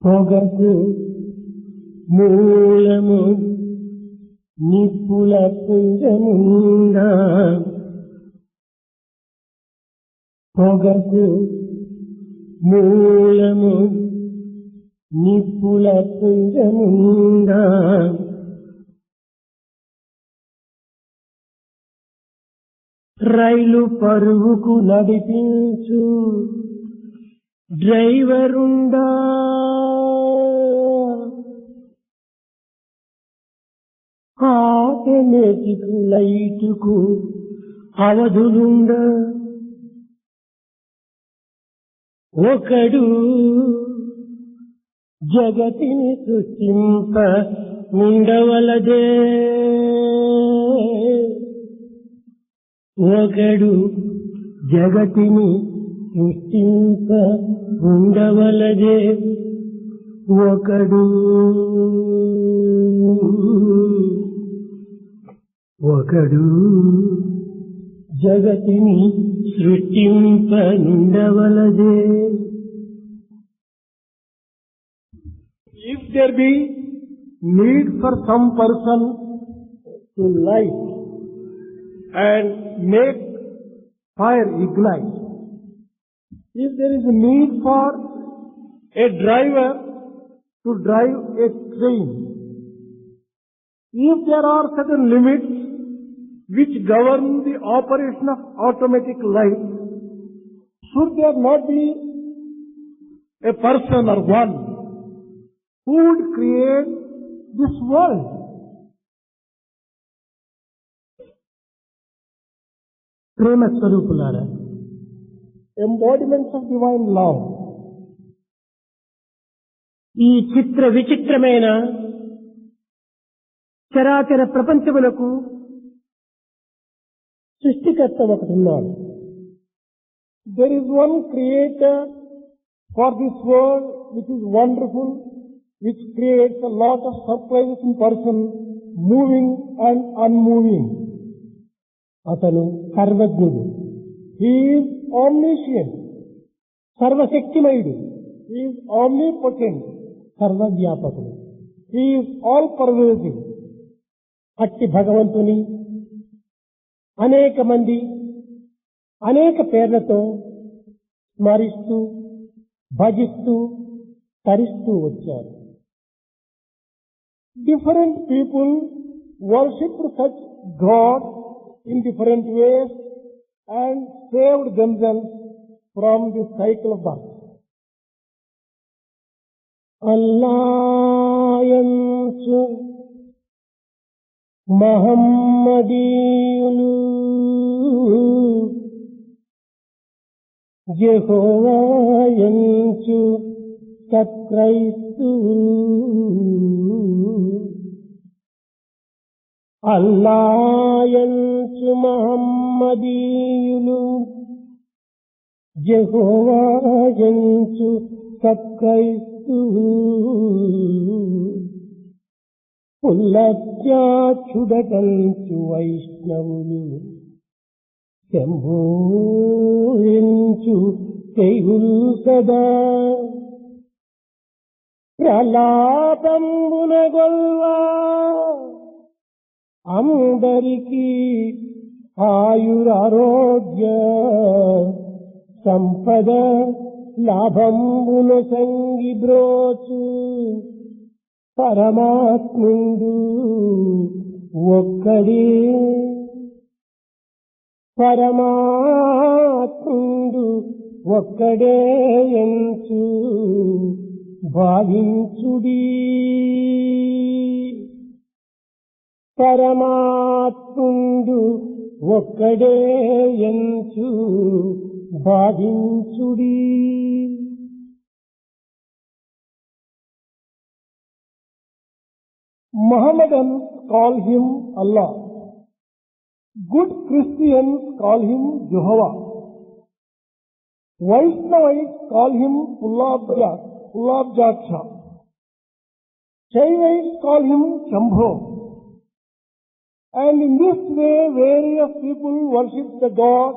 పొగకు మూలము నిప్పుల పుంజముందా, పొగకు మూలము నిప్పుల పుంజముందా, రైలు పరుగుకు నడిపించు డ్రైవరుండా, ఆటోమేటిక్ లైటుకు అవధులుండా, ఒకడు జగతిని సృష్టింప ఉండవలదే, ఒకడు జగతిని సృష్టింప ఉండవలదే, ఒకడు జగతిని సృష్టింప నుండవలదే. If there be need for some person to light and make fire ignite, if there is a need for a driver to drive a train, if there are certain limits which govern the operation of automatic light, should there not be a person or one who would create this world? ప్రేమ స్వరూపులారా, embodiments of divine love, ఈ చిత్ర విచిత్రమైన చరాచర ప్రపంచములకు సృష్టికర్త ఒకడున్నాడు. There is one creator for this world which is wonderful, which creates a lot of surprises in person, moving and unmoving. అతను సర్వజ్ఞుడు. He is omniscient, సర్వశక్తిమయుడు. He is omnipotent, సర్వవ్యాపకుడు. He is all pervasive. అట్టి భగవంతుని అనేక మంది అనేక పేర్లతో స్మరిస్తూ భజిస్తూ తరిస్తూ వచ్చారు. Different people worshipped such God in different ways and saved themselves from the cycle of birth. అల్లాయంచు మహమ్మదీయులు, యెహోవాయంచు సత్క్రైస్తవులు, అల్లాయంచు మహమ్మదీయులు, యెహోవాయంచు సత్క్రైస్తవులు, పుల్లత్యాచుడటంచు వైష్ణవులు, శంభోయించు శైవులు సదా, ప్రలాపంబున గొల్వా అందరికీ ఆయురారోగ్య సంపద లాభంబున సంగి బ్రోచు పరమాత్ముండు ఒక్కడే, పరమాత్ముండు ఒక్కడే ఎంచు భావించుడి, పరమాత్ముండు ఒక్కడే ఎంచు భావించుడి. Mohammedans call him Allah. Good Christians call him Jehovah. Vaishnavites call him Pullabjaksha. Shaivites call him Shambho. And in this way various people worship the God,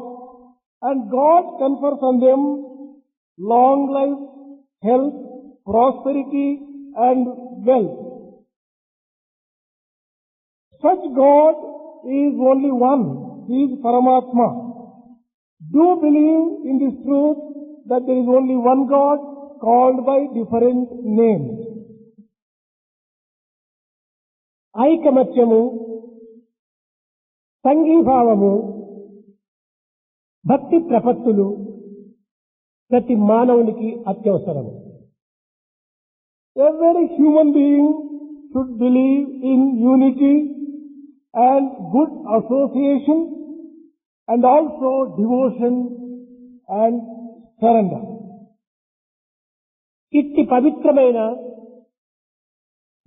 and God confers on them long life, health prosperity and wealth. Such God is only one. He is Paramatma. Do believe in this truth that there is only one God called by different names. ఐకమత్యము, సంఘీభావము, భక్తి ప్రపత్తులు ప్రతి మానవునికి అత్యవసరము. Every human being should believe in unity and good association and also devotion and surrender. ఇట్టి పవిత్రమైన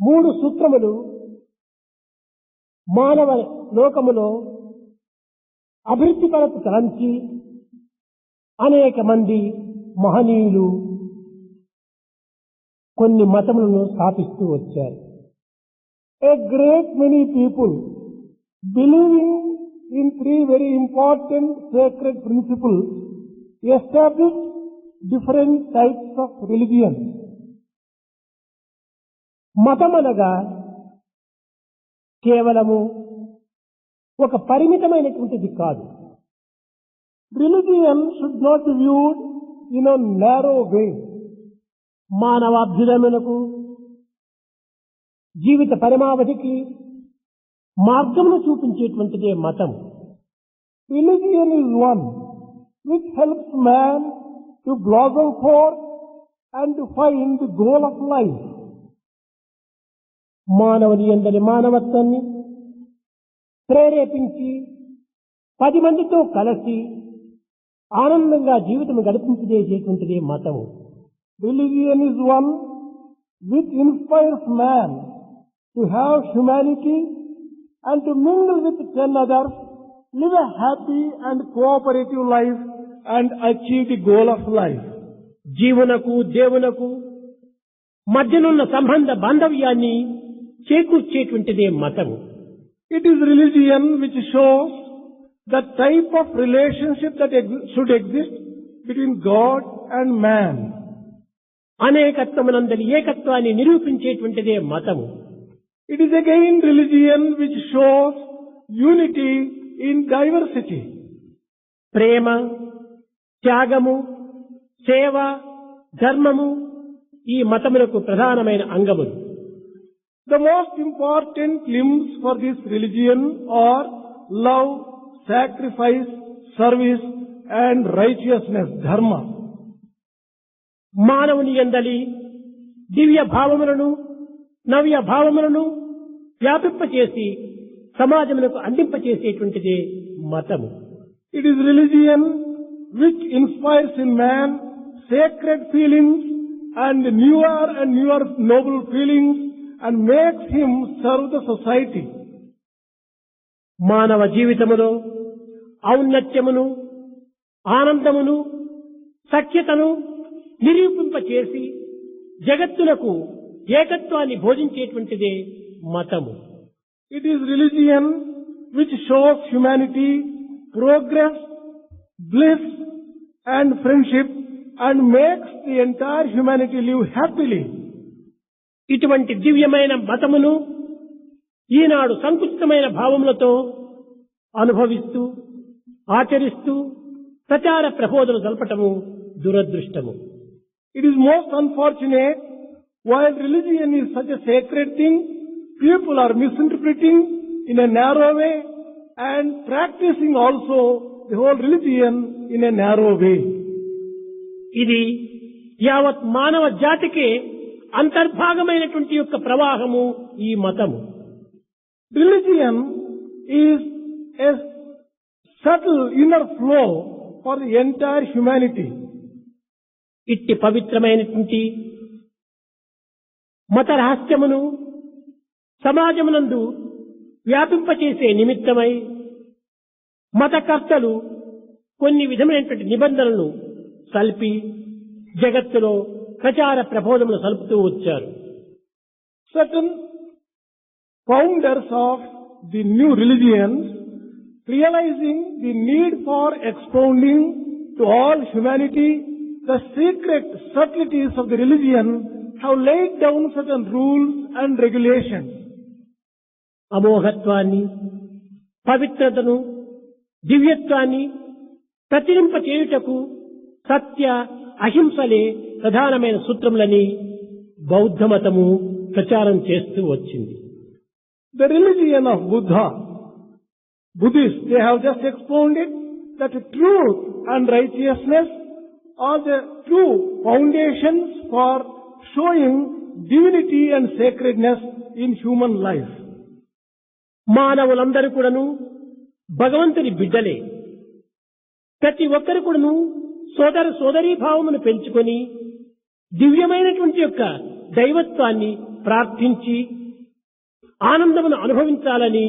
మూడు సూత్రములు మానవ లోకములో అభివృద్ధి కొరకు తలంచి అనేక మంది మహనీయులు కొన్ని మతములను స్థాపిస్తూ వచ్చారు. A great many people believing in three very important sacred principles established different types of religion. మతమనగా కేవలము ఒక పరిమితమైనటువంటిది కాదు. Religion should not be viewed in a narrow way. మానవాభ్యుదయమునకు జీవిత పరమావధికి మార్గమును చూపించేటువంటిదే మతం. Religion is one which helps man to blossom forth and to find the goal of life. మానవుని యందలి మానవత్వాన్ని ప్రేరేపించి 10 మందితో కలిసి ఆనందంగా జీవితం గడిపించేటువంటిదే మతము. Religion is one which inspires man to have humanity and to mingle with 10 others, live a happy and cooperative life and achieve the goal of life. జీవనకు దేవునకు మధ్యనున్న సంబంధ బాంధవ్యాన్ని చేకూర్చేటువంటిదే మతము. It is religion which shows the type of relationship that should exist between God and man. అనేకత్వమునందలి ఏకత్వాన్ని నిరూపించేటువంటిదే మతము. It is again religion which shows unity in diversity. ప్రేమ, త్యాగము, సేవ, ధర్మము ఈ మతములకు ప్రధానమైన అంగములు. The most important limbs for this religion are love, sacrifice, service and righteousness, dharma. మానవుని యందలి దివ్య భావములను, నవ్య భావములను వ్యాపింపచేసి సమాజమునకు అందింపచేసేటువంటిదే మతము. It is religion which inspires in man sacred feelings and newer noble feelings and makes him serve the society. మానవ జీవితములో ఔన్నత్యమును, ఆనందమును, సఖ్యతను నిరూపింపచేసి జగత్తులకు ఏకత్వాన్ని బోధించేటువంటిదే మతము. It is religion which shows humanity progress, bliss and friendship and makes the entire humanity live happily. ఇటువంటి దివ్యమైన మతమును ఈనాడు సంకుచితమైన భావములతో అనుభవిస్తూ ఆచరిస్తూ ప్రచార ప్రబోధన జరపటము దురదృష్టము. It is most unfortunate, while religion is such a sacred thing, people are misinterpreting in a narrow way and practicing also the whole religion in a narrow way. ఇది యావత్ మానవ జాతికే అంతర్భాగమైనటువంటి యొక్క ప్రవాహము ఈ మతము. Religion is a subtle inner flow for the entire humanity. ఇట్టి పవిత్రమైనటువంటి మత రహస్యమును సమాజమునందు వ్యాపింపచేసే నిమిత్తమై మతకర్తలు కొన్ని విధమైనటువంటి నిబంధనలను సల్పి జగత్తులో ప్రచార ప్రబోధములు సల్పుతూ వచ్చారు. Certain founders of the new religions, realizing the need for expounding to all humanity the secret subtleties of the religion, have laid down certain rules and regulations. అమోఘత్వాన్ని, పవిత్రతను, దివ్యత్వాన్ని ప్రతిరింప చేయుటకు సత్య అహింసలే ప్రధానమైన సూత్రములని బౌద్ధ మతము ప్రచారం చేస్తూ వచ్చింది. The religion of Buddha, Buddhists, they have just expounded that truth and righteousness are the true foundations for showing divinity and sacredness in human life. మానవులందరూ కూడాను భగవంతుని బిడ్డలే. ప్రతి ఒక్కరు కూడాను సోదర సోదరీ భావమును పెంచుకొని దివ్యమైనటువంటి యొక్క దైవత్వాన్ని ప్రార్థించి ఆనందమును అనుభవించాలని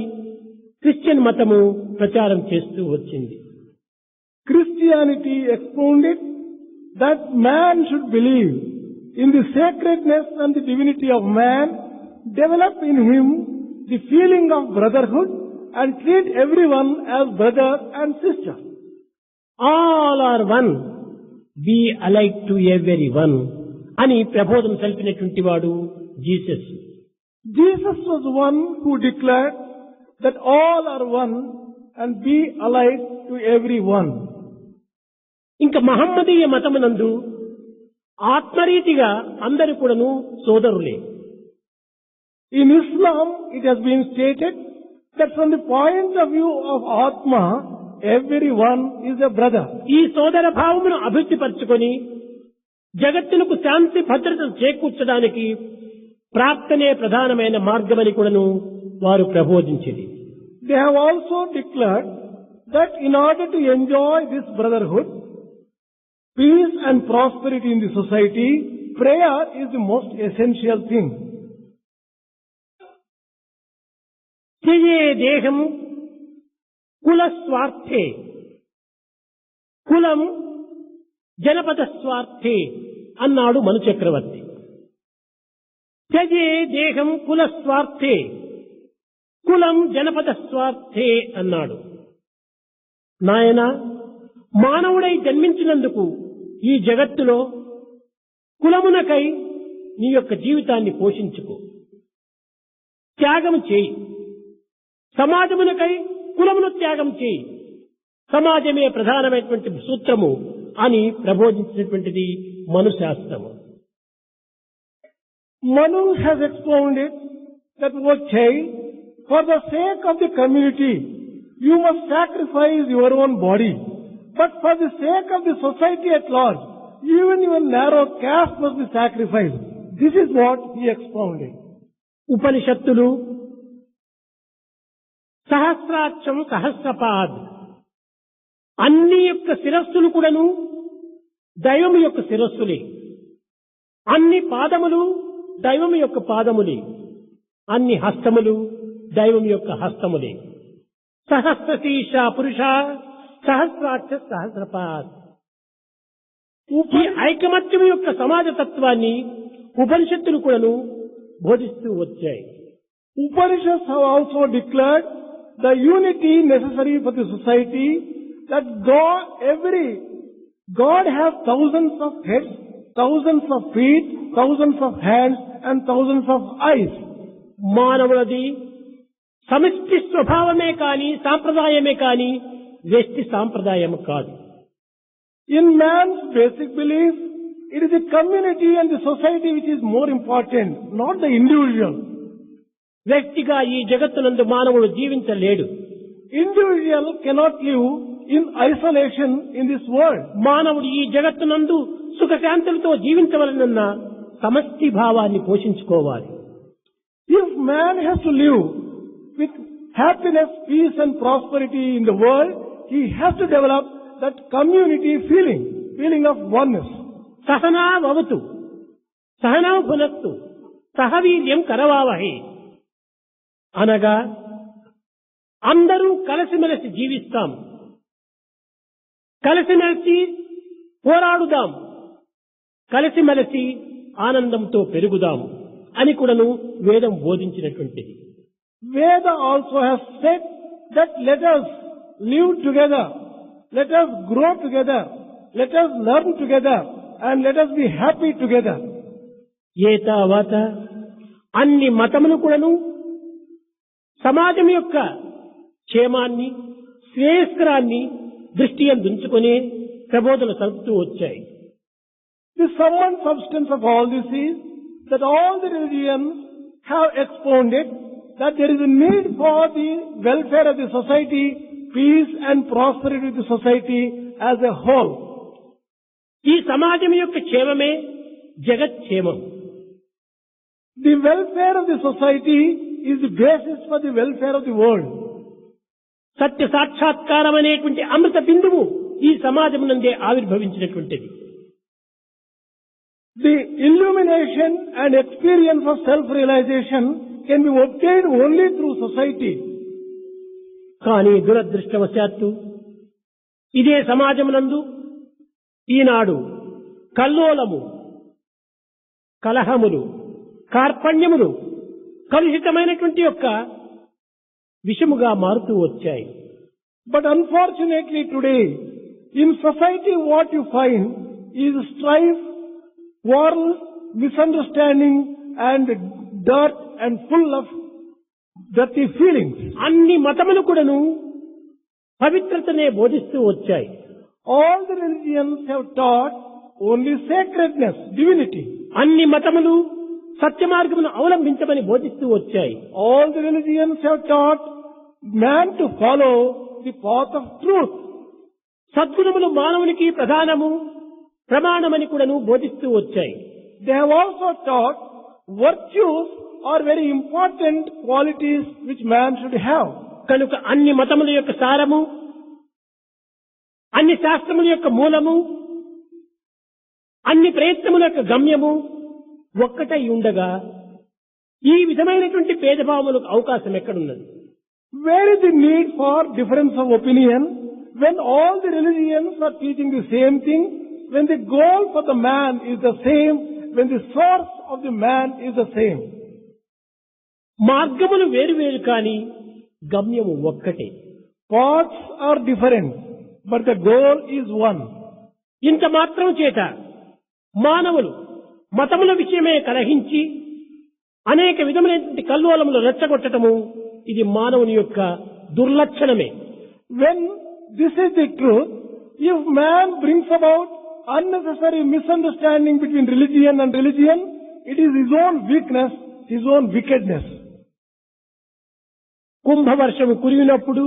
క్రిస్టియన్ మతము ప్రచారం చేస్తూ వచ్చింది. Christianity expounded that man should believe in the sacredness and the divinity of man, develop in him the feeling of brotherhood and treat everyone as brother and sister. All are one, be alike to every one అని ప్రబోధం తెలిపినటువంటి వాడు Jesus. Jesus was one who declared that all are one and be alike to everyone. ఇంకా మహమ్మదీయ మతమునందు ఆత్మరీతిగా అందరూ కూడాను సోదరులే. In Islam, it has been stated that from the point of view of Atma, everyone is a brother. ఈ సోదర భావమును అభివృద్ధిపరచుకొని జగత్తునకు శాంతి భద్రతను చేకూర్చడానికి ప్రార్థనే ప్రధానమైన మార్గమని కూడాను వారు ప్రబోధించింది. They have also declared that in order to enjoy this brotherhood, peace and prosperity in the society, prayer is the most essential thing. త్యజే దేహం కుల స్వార్థే, కులం జనపద స్వార్థే అన్నాడు మను చక్రవర్తి. త్యజే దేహం కుల స్వార్థే, కులం జనపద స్వార్థే అన్నాడు. నాయన, మానవుడై జన్మించినందుకు ఈ జగత్తులో కులమునకై నీ యొక్క జీవితాన్ని పోషించుకో, త్యాగం చేయి. సమాజమునకై కులమును త్యాగం చేయి. సమాజమే ప్రధానమైనటువంటి సూత్రము అని ప్రబోధించినటువంటిది మను శాస్త్రము. Manu has expounded that, O child, for the sake of the community, you must sacrifice your own body. But for the sake of the society at large, even your narrow caste must be sacrificed. This is what he expounded. ఉపనిషత్తులు సహస్రాక్షం సహస్రపాద్, అన్ని యొక్క శిరస్సులు కూడాను దైవం యొక్క శిరస్సులే, అన్ని పాదములు దైవం యొక్క పాదములే, అన్ని హస్తములు దైవం యొక్క హస్తములే. సహస్రశీర్ష పురుష సహస్రాక్ష సహస్రపాద్. ఈ ఐకమత్యం యొక్క సమాజ తత్వాన్ని ఉపనిషత్తులు కూడాను బోధిస్తూ వచ్చాయి. Upanishads have also declared the unity necessary for the society, that God has thousands of heads, thousands of feet, thousands of hands and thousands of eyes. మానవులది సమిష్టి స్వభావమే కాని సాంప్రదాయమే కాని వ్యక్తి సాంప్రదాయం కాదు. In man's basic belief, it is the community and the society which is more important, not the individual. వ్యక్తిగా ఈ జగత్తునందు మానవుడు జీవించలేడు. Individual cannot live in isolation in this world. మానవుడు ఈ జగత్తునందు సుఖశాంతులతో జీవించవలనన్న సమష్టి భావాన్ని పోషించుకోవాలి. If man has to live with happiness, peace and prosperity in the world, he has to develop that community feeling of oneness. Sahana భవతు సహనా భునస్తు సహవీర్యం కరవావహే అనగా అందరూ కలిసిమెలిసి జీవిస్తాం, కలిసిమెలిసి పోరాడుదాం, కలిసిమెలిసి ఆనందంతో పెరుగుదాం అని కూడాను వేదం బోధించినటువంటిది. Veda also has said that let us live together, let us grow together, let us learn together and let us be happy together. ఏతావాత అన్ని మతములు కూడాను సమాజం యొక్క క్షేమాన్ని శ్రేయస్కరాన్ని దృష్టి అందుంచుకొని ప్రబోధనలు సలుపుతూ వచ్చాయి. The sum and substance of all this is that all the religions have expounded that there is a need for the welfare of the society, peace and prosperity of the society as a whole. ఈ సమాజం యొక్క క్షేమమే జగత్క్షేమం. The welfare of the society is the basis for the welfare of the world. సత్య సాక్షాత్కారం అనేటువంటి అమృత బిందువు ఈ సమాజం నందే ఆవిర్భవించినటువంటిది. The illumination and experience of self-realization can be obtained only through society. కానీ దురదృష్టవశాత్తు ఇదే సమాజమునందు ఈనాడు కల్లోలము, కలహములు, కార్పణ్యములు కలుషితమైనటువంటి యొక్క విషముగా మారుతూ వచ్చాయి. But unfortunately today, in society what you find is strife, quarrels, misunderstanding and dirt and full of dirty feelings. అన్ని మతములు కూడాను పవిత్రతనే బోధిస్తూ వచ్చాయి. All the religions have taught only sacredness, divinity. అన్ని మతములు సత్య మార్గమును అవలంబించమని బోధిస్తూ వచ్చాయి. All the religions have taught man to follow the path of truth. సద్గుణములు మానవునికి ప్రధానము ప్రమాణమని కూడాను బోధిస్తూ వచ్చాయి. They have also taught virtues are very important qualities which man should have. కనుక అన్ని మతముల యొక్క సారము, అన్ని శాస్త్రముల యొక్క మూలము, అన్ని ప్రయత్నముల యొక్క గమ్యము ఒక్కటై ఉండగా ఈ విధమైనటువంటి భేదభావములకు అవకాశం ఎక్కడున్నది? Where is the need for difference of opinion when all the religions are teaching the same thing, when the goal for the man is the same, when the source of the man is the same? మార్గములు వేరు వేరు కానీ గమ్యము ఒక్కటే. Paths are different, but the goal is one. ఇంత మాత్రం చేత మానవులు మతముల విషయమే కలహించి అనేక విధములైనటువంటి కల్లోలములు రెచ్చగొట్టడము ఇది మానవుని యొక్క దుర్లక్షణమే. When this is the truth, if man brings about unnecessary misunderstanding between religion and religion, it is his own weakness, his own wickedness. కుంభవర్షము కురిగినప్పుడు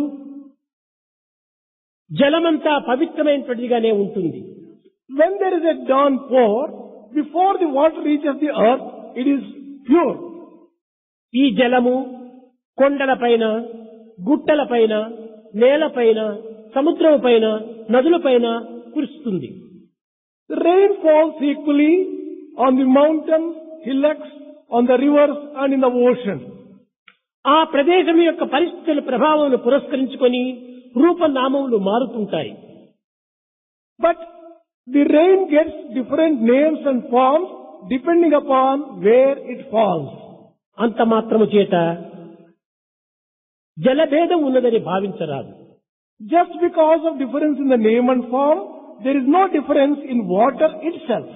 జలమంతా పవిత్రమైనటువంటిదిగానే ఉంటుంది. When there is a downpour, before the water reaches the earth, it is pure. ఈ జలము కొండలపైన, గుట్టలపైన, నేలపైన, సముద్రముపైన, నదులపైన కురుస్తుంది. The rain falls equally on the mountains, hillocks, on the rivers and in the ocean. ఆ ప్రదేశం యొక్క పరిస్థితుల ప్రభావం పురస్కరించుకొని రూపనామములు మారుతుంటాయి. But the rain gets different names and forms depending upon where it falls. అంత మాత్రము చేత జలభేదం ఉన్నదని భావించరాదు. Just because of difference in the name and form, there is no difference in water itself.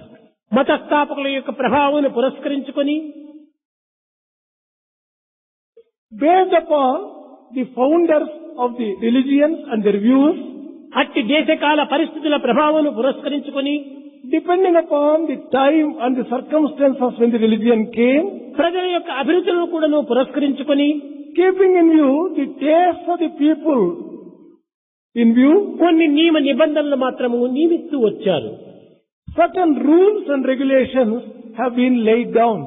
మతస్థాపకుల యొక్క ప్రభావం పురస్కరించుకొని based upon the founders of the religions and their views, అట్టి దేశకాల పరిస్థితుల ప్రభావం పురస్కరించుకొని depending upon the time and the circumstances when the religion came, ప్రజల యొక్క అభిరుచులను కూడాను పురస్కరించుకొని keeping in view the taste of the people in view, కొన్ని నియమ నిబంధనలు మాత్రము నియమిస్తూ వచ్చారు. certain rules and regulations have been laid down.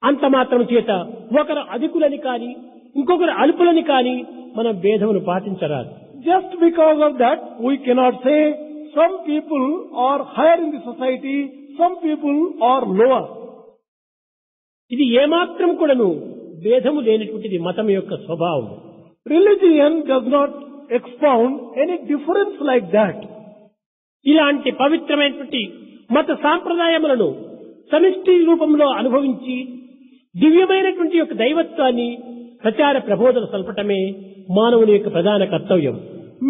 అంత మాత్రం చేత ఒకరు అధికులని కాని ఇంకొకరు అల్పులని కాని మనం భేదమును పాటించరాదు. Just because of that, we cannot say some people are higher in the society, some people are lower. ఇది ఏమాత్రం కూడాను భేదము లేనటువంటిది మతం యొక్క స్వభావం. Religion does not expound any difference like that. ఇలాంటి పవిత్రమైనటువంటి మత సాంప్రదాయములను సమిష్టి రూపంలో అనుభవించి దివ్యమైనటువంటి యొక్క దైవత్వాన్ని ప్రచార ప్రబోధన సల్పటమే మానవుని యొక్క ప్రధాన కర్తవ్యం.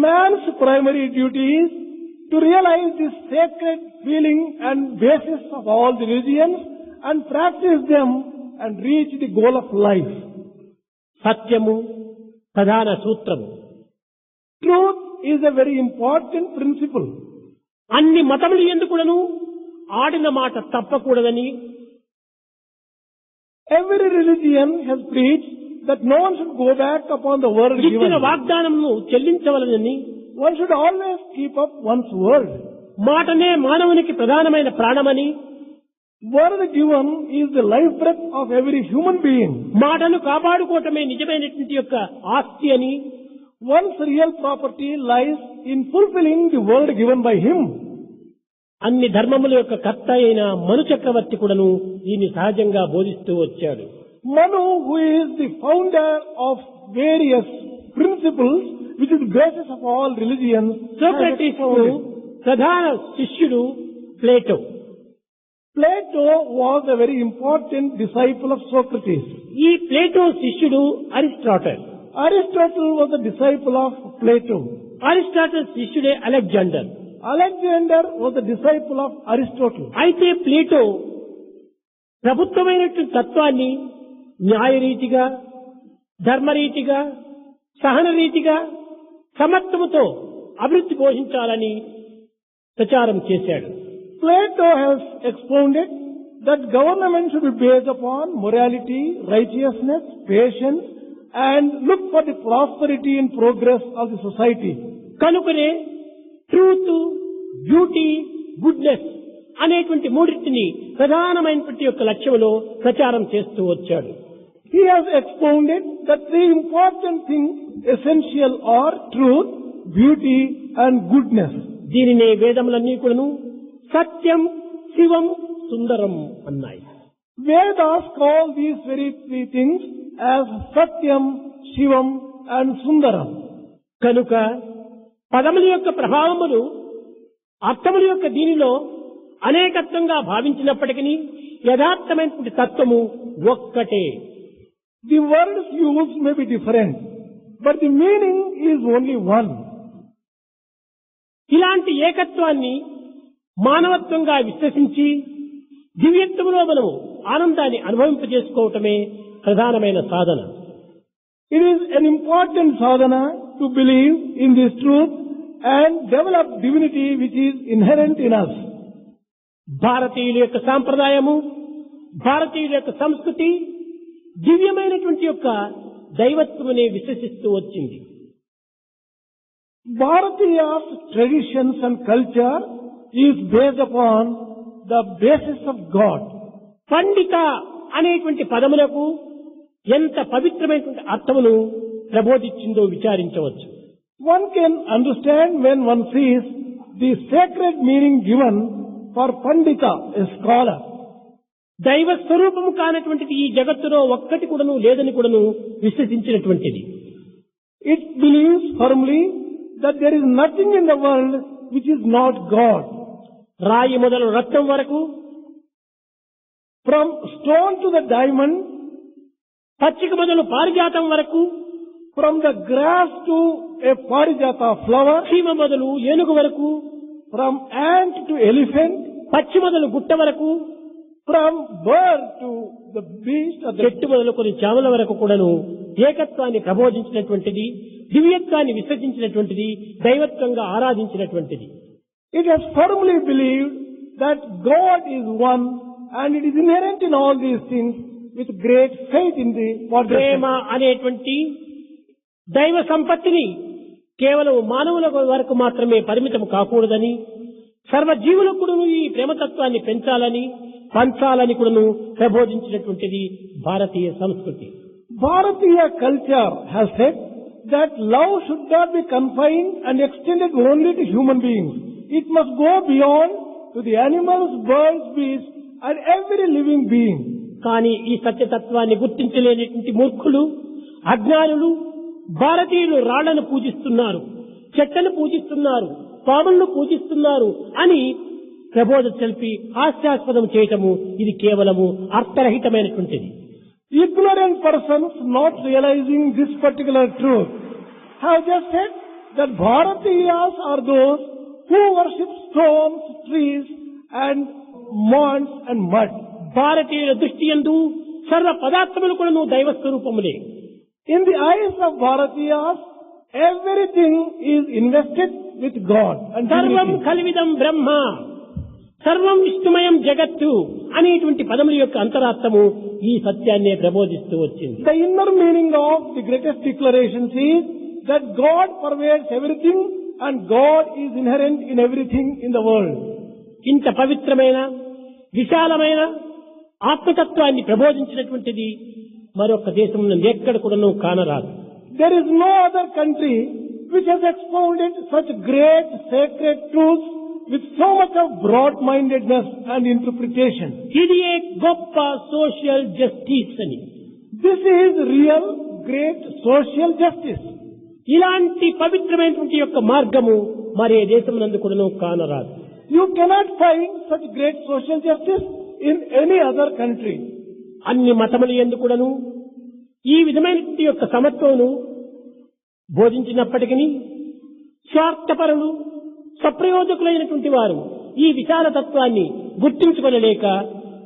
Man's primary duty is to realize this sacred feeling and basis of all the religions and practice them and reach the goal of life. సత్యము ప్రధాన సూత్రము. Truth is a very important principle. అన్ని మతములు ఎందుకును ఆడిన మాట తప్పకూడదని, Every religion has preached that no one should go back upon the word given. ఇచ్చిన వాగ్దానమును చెల్లించవలనని, One should always keep up one's word. మాటనే మానవునికి ప్రధానమైన ప్రాణమని, Word given is the life breath of every human being. మాటను కాపాడుకోవటమే నిజమైనటువంటి యొక్క ఆస్తి అని, One's real property lies in fulfilling the word given by him. అన్ని ధర్మముల యొక్క కర్త అయిన మను చక్రవర్తి కూడాను దీన్ని సహజంగా బోధిస్తూ వచ్చాడు. Manu, who is the founder of various principles, which is the basis of all religions, Socrates కు ప్రధాన శిష్యుడు Plato. Plato was a very important disciple of Socrates. ఈ ప్లేటో శిష్యుడు Aristotle. Aristotle was a disciple of Plato. Aristotle శిష్యుడే Alexander. Alexander was a disciple of Aristotle. అయితే Plato ప్రభుత్వమైనటువంటి తత్వాన్ని న్యాయరీతిగా, ధర్మరీతిగా, సహన రీతిగా, సమత్వముతో అభివృద్ధి పోషించాలని ప్రచారం చేశాడు. Plato has expounded that government should be based upon morality, righteousness, patience, and look for the prosperity and progress of the society. కనుకనే ట్రూత్, బ్యూటీ, గుడ్నెస్ అనేటువంటి మూడింటిని ప్రధానమైనటువంటి యొక్క లక్ష్యంలో ప్రచారం చేస్తూ వచ్చాడు. He has expounded that three important things essential are truth, beauty, and goodness. దీనినే వేదములన్నీ కూడాను సత్యం, శివం, సుందరం అన్నాయి. Vedas call these very three things as Satyam, Shivam, and Sundaram. కనుక పదముల యొక్క ప్రభావములు అర్థముల యొక్క దీనిలో అనేకత్వంగా భావించినప్పటికీ యథార్థమైనటువంటి తత్వము ఒక్కటే. The words used may be different, but the meaning is only one. ఇలాంటి ఏకత్వాన్ని మానవత్వంగా విశ్వసించి దివ్యత్వంలో మనము ఆనందాన్ని అనుభవింపజేసుకోవటమే ప్రధానమైన సాధన. It is an important sadhana to believe in this truth and develop divinity which is inherent in us. భారతీయుల యొక్క సాంప్రదాయము, భారతీయుల యొక్క సంస్కృతి దివ్యమైనటువంటి యొక్క దైవత్వమునే విశ్వసిస్తూ వచ్చింది. Bharatiya's traditions and culture is based upon the basis of God. పండిత అనేటువంటి పదములకు ఎంత పవిత్రమైనటువంటి అర్థమును ప్రబోధించిందో విచారించవచ్చు. One can understand when one sees the sacred meaning given for Pandita, a scholar. దైవ స్వరూపము కానటువంటిది ఈ జగత్తులో ఒక్కటి కూడాను లేదని కూడాను విశ్వసించినటువంటిది. It believes firmly that there is nothing in the world which is not God. రాయి మొదలు రత్నం వరకు, From stone to the diamond, పచ్చిక మొదలు పారిజాతం వరకు, from the grass to a parijata flower, చీమ మొదలు ఏనుగు వరకు, from ant to elephant, పచ్చి మొదలు గుట్ట వరకు, from bird to the beast or the చెట్టు మొదలు కొన్ని చామల వరకు కూడాను ఏకత్వాన్ని ప్రబోధించినటువంటిది, దివ్యత్వాన్ని విశ్వసించినటువంటిది, దైవత్వంగా ఆరాధించినటువంటిది. It has firmly believed that God is one and it is inherent in all these things with great faith in the Prema Father. అనేటువంటి దైవ సంపత్తిని కేవలం మానవుల వరకు మాత్రమే పరిమితం కాకూడదని, సర్వజీవులకు కూడాను ఈ ప్రేమతత్వాన్ని పెంచాలని, పంచాలని కూడాను ప్రబోధించినటువంటిది భారతీయ సంస్కృతి. Bharatiya culture has said that love should not be confined and extended only to human beings. It must go beyond to the animals, birds, beasts and every living being. కానీ ఈ సత్యతత్వాన్ని గుర్తించలేనటువంటి మూర్ఖులు, అజ్ఞానులు భారతీయులు రాళ్లను పూజిస్తున్నారు, చెట్లను పూజిస్తున్నారు, పాములను పూజిస్తున్నారు అని ప్రబోధ తెలిపి హాస్యాస్పదం చేయటము ఇది కేవలము అర్థరహితమైనటువంటిది. Ignorant persons not realizing this particular truth have just said that Bharatiyas are those who worship stones, trees and mounds and mud. భారతీయుల దృష్టి యందు సర్వ పదార్థములు కూడా దైవ స్వరూపములే. In the eyes of Bharatiyas, everything is invested with God and సర్వం divinity. ఖల్విదం బ్రహ్మ, సర్వం విష్ణుమయం జగత్తు అనేటువంటి పదముల యొక్క అంతరార్థము ఈ సత్యాన్నే ప్రబోధిస్తూ వచ్చింది. The inner meaning of the greatest declarations is that God pervades everything and God is inherent in everything in the world. ఇంత పవిత్రమైన విశాలమైన ఆత్మతత్వాన్ని ప్రబోధించినటువంటిది మరొక దేశంలో ఎక్కడ కూడాను కానరాదు. There is no other country which has expounded such great sacred truths with so much of broad-mindedness and interpretation. ఇది ఏ గొప్ప సోషల్ జస్టిస్ అని. This is real great social justice. ఇలాంటి పవిత్రమైనటువంటి యొక్క మార్గము మరే దేశమునందు కూడాను కానరాదు. You cannot find such great social justice in any other country. అన్ని మతముల యందు కూడాను ఈ విధమైనటువంటి యొక్క సమత్వమును బోధించినప్పటికీ స్వార్థపరులు స్వప్రయోజకులైనటువంటి వారు ఈ విశాల తత్వాన్ని గుర్తించుకొనలేక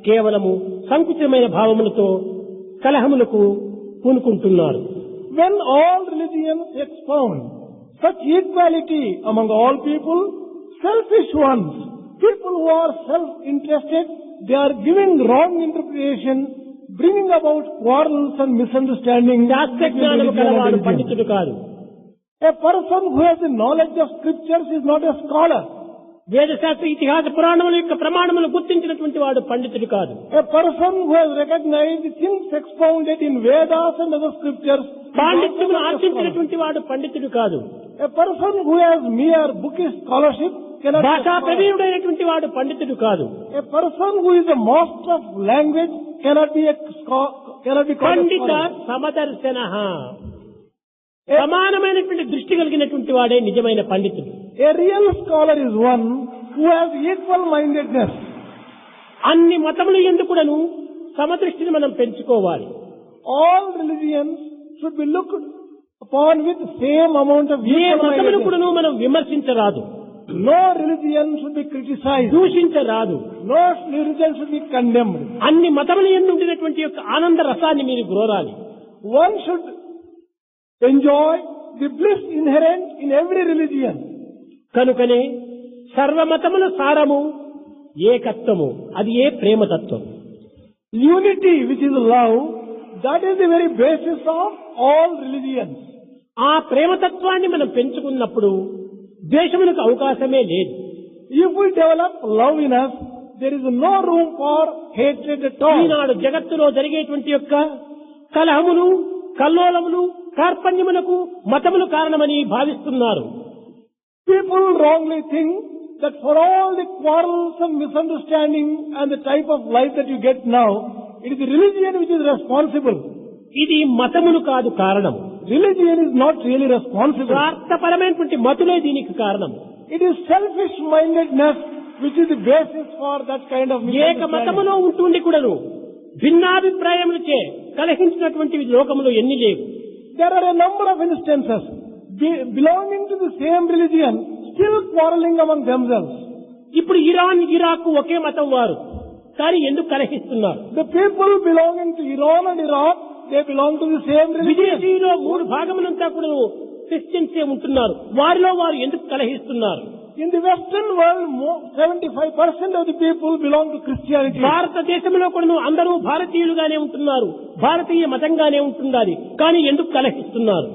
కేవలము సంకుచితమైన భావములతో కలహములకు పూనుకుంటున్నారు. When all religions expound such equality among all people, selfish ones, people who are self-interested, they are giving wrong interpretation, bringing about quarrels and misunderstandings. శాస్త్రజ్ఞానము కలవాడు పండితుడు కాదు. A person who has the knowledge of scriptures is not a scholar. వేదశాస్త్ర ఇతిహాస పురాణముల యొక్క ప్రమాణములు గుర్తించినటువంటి వాడు పండితుడు కాదు. A person who has recognized the things expounded in Vedas and other scriptures is పాండిత్యమును not a scholar. ఆర్జించినటువంటి వాడు పండితుడు కాదు. A person who has mere bookish scholarship cannot be a భాషా scholar. ప్రవీణుడైనటువంటి వాడు పండితుడు కాదు. A person who is a master of language cannot be called a Pandit scholar. సమదర్శన, సమానమైనటువంటి దృష్టి కలిగినటువంటి వాడే నిజమైన పండితుడు. A real scholar is one who has equal mindedness. అన్ని మతములు ఎందుకును సమదృష్టిని మనం పెంచుకోవాలి. All religions should be looked upon with same amount of A equal మతమును mindedness. కూడాను మనం విమర్శించరాదు, No religion should be criticized. దూషించరాదు. No religion should be condemned. అన్ని మతముల యందు ఉండినటువంటి యొక్క ఆనంద రసాన్ని మీరు గ్రోరాలి. One should enjoy the bliss inherent in every religion. కనుకనే సర్వమతముల సారము ఏకత్వము, అది ఏ ప్రేమతత్వం. Unity, which is love, that is the very basis of all religions. ఆ ప్రేమతత్వాన్ని మనం పెంచుకున్నప్పుడు ద్వేషములకు అవకాశమే లేదు. If we develop love in us, there is no room for hatred at all. ఈనాడు జగత్తులో జరిగేటువంటి యొక్క కలహములు, కల్లోలములు, కార్పణ్యములకు మతములు కారణమని భావిస్తున్నారు. People wrongly think that for all the quarrels and misunderstanding and the type of life that you get now, it is the religion which is responsible. ఇది మతములు కాదు కారణం. Religion is not really responsible. స్వార్థపరమైనటువంటి మతులే దీనికి కారణం. It is selfish-mindedness which is the basis for that kind of ఏక misunderstanding. మతములో ఉంటుండి కూడాను భిన్నాభిప్రాయములచే కలహించినటువంటి లోకములో ఎన్ని లేవు. There are a number of instances belonging to the same religion still quarreling among themselves. ఇప్పుడు Iran, Iraq ఒకే మతం వారు, కానీ ఎందుకు కలహిస్తున్నారు? The people belonging to Iran and Iraq, they belong to the same religion. విదేశీలో 3 భాగములంతా కూడా క్రిస్టియన్సే ఉంటున్నారు, వారిలో వారు ఎందుకు కలహిస్తున్నారు? In the Western world, 75% of the people belong to Christianity. భారతదేశంలో కూడా అందరూ భారతీయులుగానే ఉంటున్నారు, భారతీయ మతంగానే ఉంటున్నారు, కానీ ఎందుకు కలహిస్తున్నారు?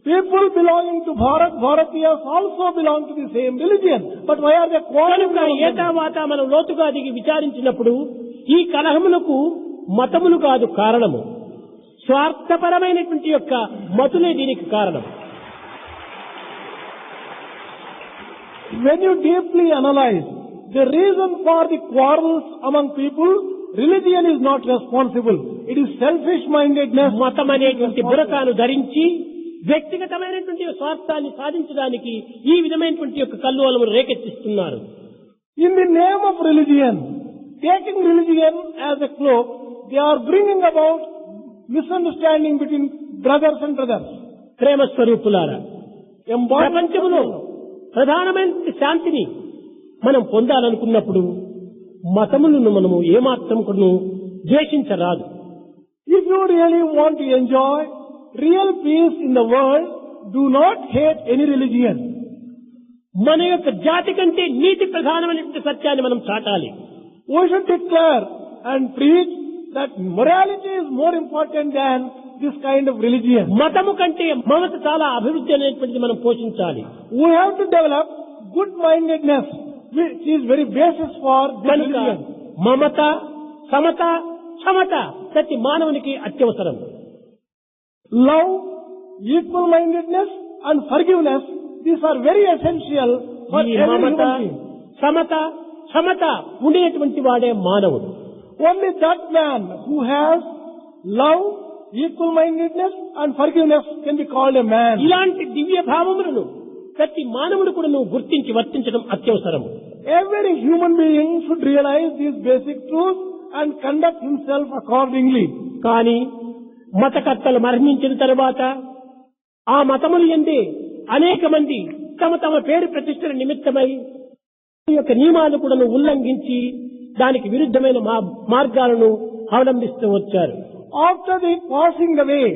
People belonging to Bharat, Bharatiyas also belong to the same religion. But why are they quarreling? కనుక ఏతావాత మనం లోతుగా దిగి విచారించినప్పుడు ఈ కలహములకు మతములు కాదు కారణము, స్వార్థపరమైనటువంటి యొక్క మతులే దీనికి కారణం. When you deeply analyze the reason for the quarrels among people, religion is not responsible. It is selfish-mindedness. మతం అనేటువంటి బురకాను ధరించి వ్యక్తిగతమైనటువంటి స్వార్థాన్ని సాధించడానికి ఈ విధమైనటువంటి యొక్క కల్లోలమును రేకెత్తిస్తున్నారు. In the name of religion, taking religion as a cloak, they are bringing about misunderstanding between brothers and brothers. ప్రేమ స్వరూపులారా, ప్రపంచంలో ప్రధానమైన శాంతిని మనం పొందాలనుకున్నప్పుడు మతములను మనము ఏమాత్రం కూడా ద్వేషించరాదు. If you really want to enjoy real peace in the world, do not hate any religion. మన యొక్క జాతి కంటే నీతి ప్రధానమైనటువంటి సత్యాన్ని మనం చాటాలి. We should declare and preach that morality is more important than this kind of religion. మతము కంటే మమత చాలా అభివృద్ధి అనేటువంటిది మనం పోషించాలి. We have to develop good-mindedness, which is very basis for this కనుక religion. మమత, సమత, క్షమత ప్రతి మానవునికి అత్యవసరం. Love, equal-mindedness and forgiveness, these are very essential for ఈ every మమత, human being. సమత, క్షమత ఉండేటువంటి వాడే మానవుడు. Only that man who has love, equal-mindedness and forgiveness can be called a man. ఇలాంటి దివ్య భావములను ప్రతి మానవుడు కూడా నువ్వు గుర్తించి వర్తించడం అత్యవసరం. Every human being should realize these basic truths and conduct himself accordingly. కానీ మతకర్తలు మరణించిన తరువాత ఆ మతములు ఎందే అనేక మంది తమ తమ పేరు ప్రతిష్టల నిమిత్తమై ఈ యొక్క నియమాలు కూడా ఉల్లంఘించి దానికి విరుద్ధమైన మార్గాలను అవలంబిస్తూ వచ్చారు. After the passing away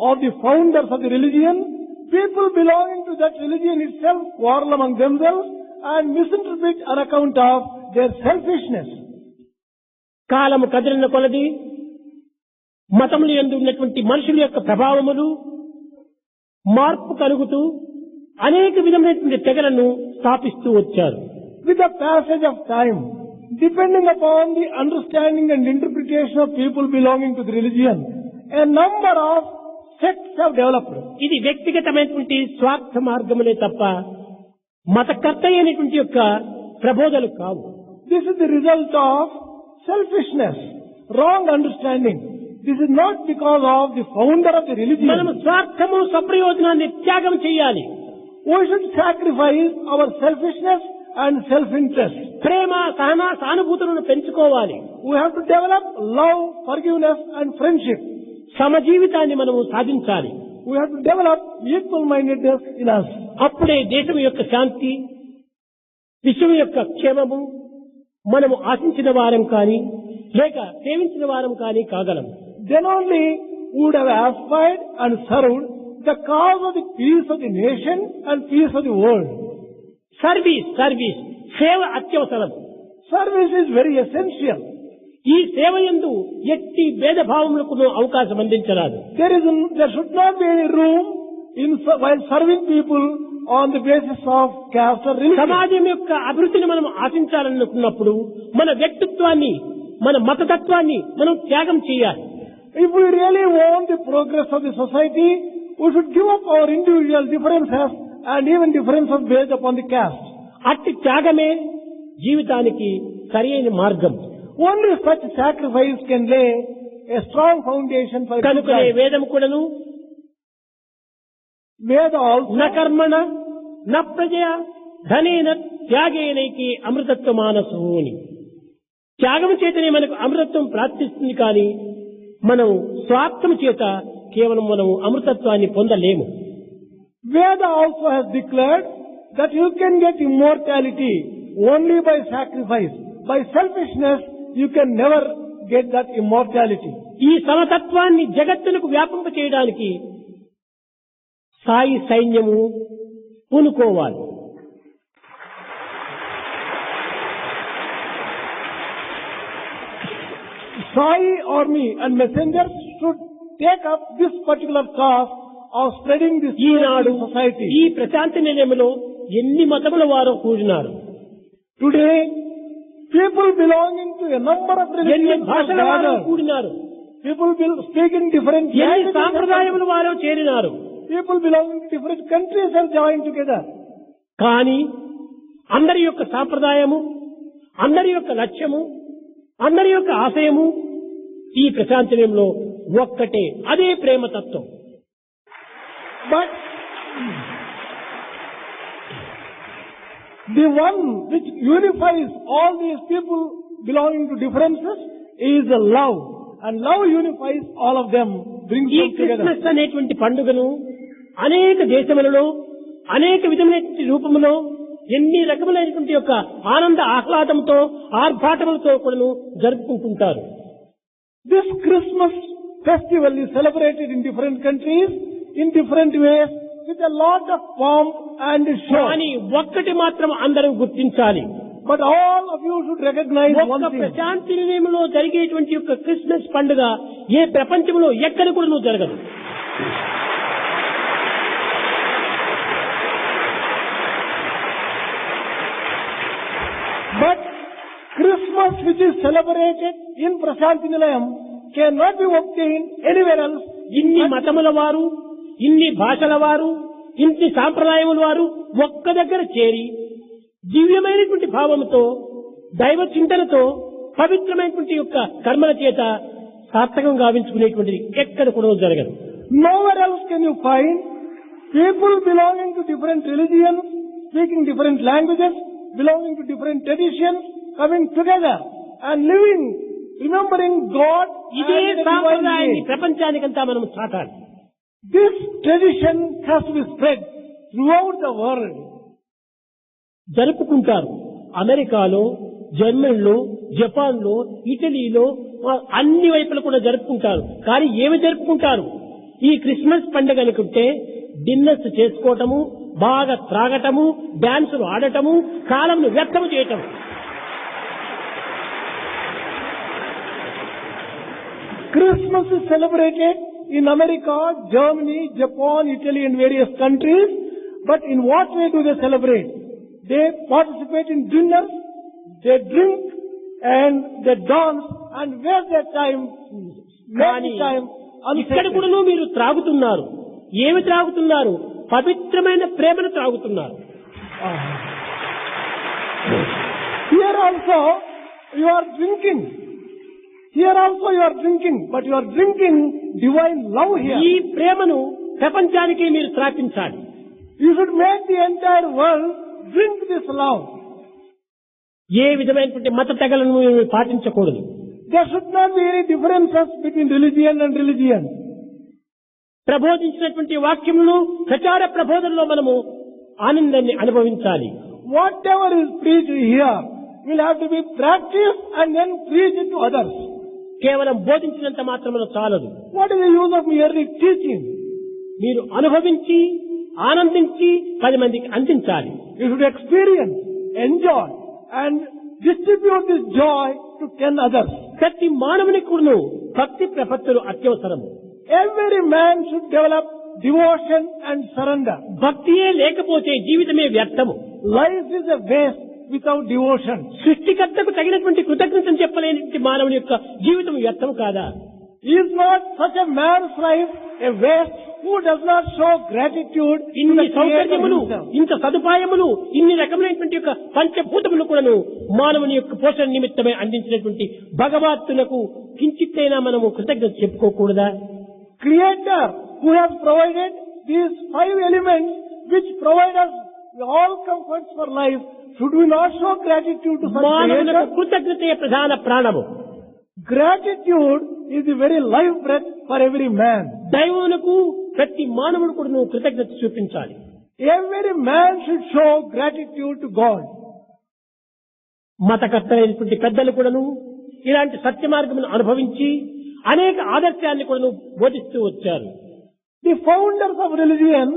of the founders of the religion, people belonging to that religion itself quarrel among themselves and misinterpret on account of their selfishness. కాలము కదిలిన కొలది మతములు యందు ఉన్నటువంటి మనుషుల యొక్క ప్రభావములు మార్పు కలుగుతూ అనేక విధమైనటువంటి తెగలను స్థాపిస్తూ వచ్చారు. With the passage of time, depending upon the understanding and interpretation of people belonging to the religion, a number of sects have developed. ఇది వ్యక్తిగతమైనటువంటి స్వార్థ మార్గములే తప్ప మతకర్త అయినటువంటి యొక్క ప్రబోధలు కావు. This is the result of selfishness, wrong understanding. This is not because of the founder of the religion. మనము స్వార్థము స్వప్రయోజనాన్ని త్యాగం చేయాలి. We should sacrifice our selfishness and self-interest. ప్రేమ, సహన, సానుభూతులను పెంచుకోవాలి. We have to develop love, forgiveness and friendship. సమజీవితాన్ని మనము సాధించాలి. We have to develop equal-mindedness in us. అప్పుడే దేశం యొక్క శాంతి, విశ్వం యొక్క క్షేమము మనము ఆశించిన వారం కానీ లేక సేవించిన వారం కానీ కాగలం. Then only we would have aspired and served the cause of the peace of the nation and peace of the world. Service సేవ అత్యవసరం. Service is very essential. ఈ సేవ యందు ఎట్టి భేదభావములకు అవకాశం అందించరాదు. There should not be any room while serving people on the basis of caste or religion. సమాజం యొక్క అభివృద్ధిని మనం ఆశించాలనుకున్నప్పుడు మన వ్యక్తిత్వాన్ని, మన మతతత్వాన్ని మనం త్యాగం చేయాలి. If we really want the progress of the society, we should give up our individual differences and even differences based upon the caste. అట్టి త్యాగమే జీవితానికి సరైన మార్గం. Only such sacrifice can lay a strong foundation for కనుకనే వేదం కూడాను Veda also న కర్మణ న ప్రజయ ధనేన త్యాగేనైకి అమృతత్వ మానసు అని. త్యాగం చేతనే మనకు అమృతత్వం ప్రాప్తిస్తుంది, కానీ మనం స్వార్థం చేత కేవలం మనం అమృతత్వాన్ని పొందలేము. Veda also has declared that you can get immortality only by sacrifice. By selfishness, you can never get that immortality. ఈ సమతత్వాన్ని జగత్తులకు వ్యాపింప చేయడానికి సాయి సైన్యము పూనుకోవాలి. Sai army and messengers should take up this particular task of spreading this Eenadu in society. ఈ ప్రశాంతి నిలయంలో ఎన్ని మతముల వారు కూడినారు. Today, people belonging to a number of ఎన్ని religions are భాషల వారు gathered. కూడినారు. People speaking different ఎన్ని languages. సాంప్రదాయముల వారు చేరినారు. People belonging to different countries are joined together. కానీ అందరి యొక్క సాంప్రదాయము, అందరి యొక్క లక్ష్యము, అందరి యొక్క ఆశయము ఈ ప్రశాంతనంలో ఒక్కటే, అదే ప్రేమతత్వం. But the one which unifies all these people belonging to differences is the love. And love unifies all of them, brings ఈ them together. క్రిస్మస్ అనేటువంటి పండుగను అనేక దేశములలో అనేక విధమైనటువంటి రూపములో ఎన్ని రకములైనటువంటి యొక్క ఆనంద ఆహ్లాదంతో ఆర్భాటములతో కూడా జరుపుకుంటుంటారు. This Christmas festival is celebrated in different countries, in different ways, with a lot of pomp and show. కానీ ఒక్కటి మాత్రం అందరూ గుర్తించాలి. But all of you should recognize one ఒక్క thing. ప్రశాంతి నిలయంలో జరిగేటువంటి యొక్క క్రిస్మస్ పండుగ ఏ ప్రపంచంలో ఎక్కడ కూడా జరగదు. But Christmas which is celebrated in Prashanti Nilayam cannot be obtained anywhere else. ఇన్ని మతముల వారు, ఇన్ని భాషల వారు, ఇన్ని సాంప్రదాయముల వారు ఒక్క దగ్గర చేరి దివ్యమైనటువంటి భావంతో దైవ చింతనతో పవిత్రమైనటువంటి యొక్క కర్మల చేత సార్థకం గావించుకునేటువంటిది ఎక్కడ కూడా జరగదు. Nowhere else can you find people belonging to different religions, speaking different languages, belonging to different traditions, coming together and living, remembering God. ఇదే and the divine సాంప్రదాయాన్ని way. ప్రపంచానికంతా మనం చాటాలి. This tradition has to be spread throughout the world. జరుపుకుంటారు. అమెరికాలో, జర్మనీలో, జపాన్లో, ఇటలీలో అన్ని వైపులు కూడా జరుపుకుంటారు. కానీ ఏమి జరుపుకుంటారు? ఈ క్రిస్మస్ పండుగ అనుకుంటే డిన్నర్స్ చేసుకోవటము, బాగా త్రాగటము, డాన్సులు ఆడటము, కాలంను వ్యర్థము చేయటం. Christmas is celebrated in America, Germany, Japan, Italy and various countries. But in what way do they celebrate? They participate in dinners, they drink and they dance and waste their time, కానీ make time ఇక్కడ unsacred. కూడా మీరు త్రాగుతున్నారు. ఏమి త్రాగుతున్నారు? పవిత్రమైన ప్రేమను త్రాగుతున్నారు. Here also you are drinking. Here also you are drinking, but you are drinking divine love here. ఈ ప్రేమను ప్రపంచానికి మీరు త్రాపించాలి. You should make the entire world drink this love. ఏ విధమైనటువంటి మత తెగలను మీరు పాటించకూడదు. There should not be any differences between religion and religion. ప్రబోధించినటువంటి వాక్యములు ప్రచార ప్రబోధనలో మనము ఆనందాన్ని అనుభవించాలి. Whatever is preached here will have to be practiced and then preached to others. కేవలం బోధించినంత మాత్రమే చాలదు. What is the use of merely teaching? మీరు అనుభవించి ఆనందించి 10 మందికి అందించాలి. You should experience, enjoy and distribute this joy to 10 others. ప్రతి మానవునికి కూడా భక్తి ప్రపత్తులు అత్యవసరము. Every man should develop devotion and surrender. భక్తియే లేకపోతే జీవితమే వ్యర్థము. Life is a waste without devotion. సృష్టికర్తకు తగినటువంటి కృతజ్ఞతను చెప్పలేనటువంటి మానవుని యొక్క జీవితం వ్యర్థం కాదా? Is not such a man's life a waste who does not show gratitude to ఇన్ని the Creator సౌకర్యములు, himself? ఇంత సదుపాయములు, ఇన్ని రకమైనటువంటి యొక్క పంచభూతములు కూడాను మానవుని యొక్క పోషణ నిమిత్తమై అందించినటువంటి భగవంతునకు కించిత్తైనా మనము కృతజ్ఞత చెప్పుకోకూడదా? Creator who has provided these 5 elements which provide us all comforts for life, should we not show gratitude to such మానవులకు Creator? కృతజ్ఞతే ప్రధాన ప్రాణము. Gratitude is the very life breath for every man. దైవమునకు ప్రతి మానవుడు కూడా కృతజ్ఞత చూపించాలి. Every man should show gratitude to God. మతకర్తలైనటువంటి పెద్దలు కూడాను ఇలాంటి సత్య మార్గమును అనుభవించి అనేక ఆదర్శాన్ని కూడాను బోధిస్తూ వచ్చారు. The founders of religions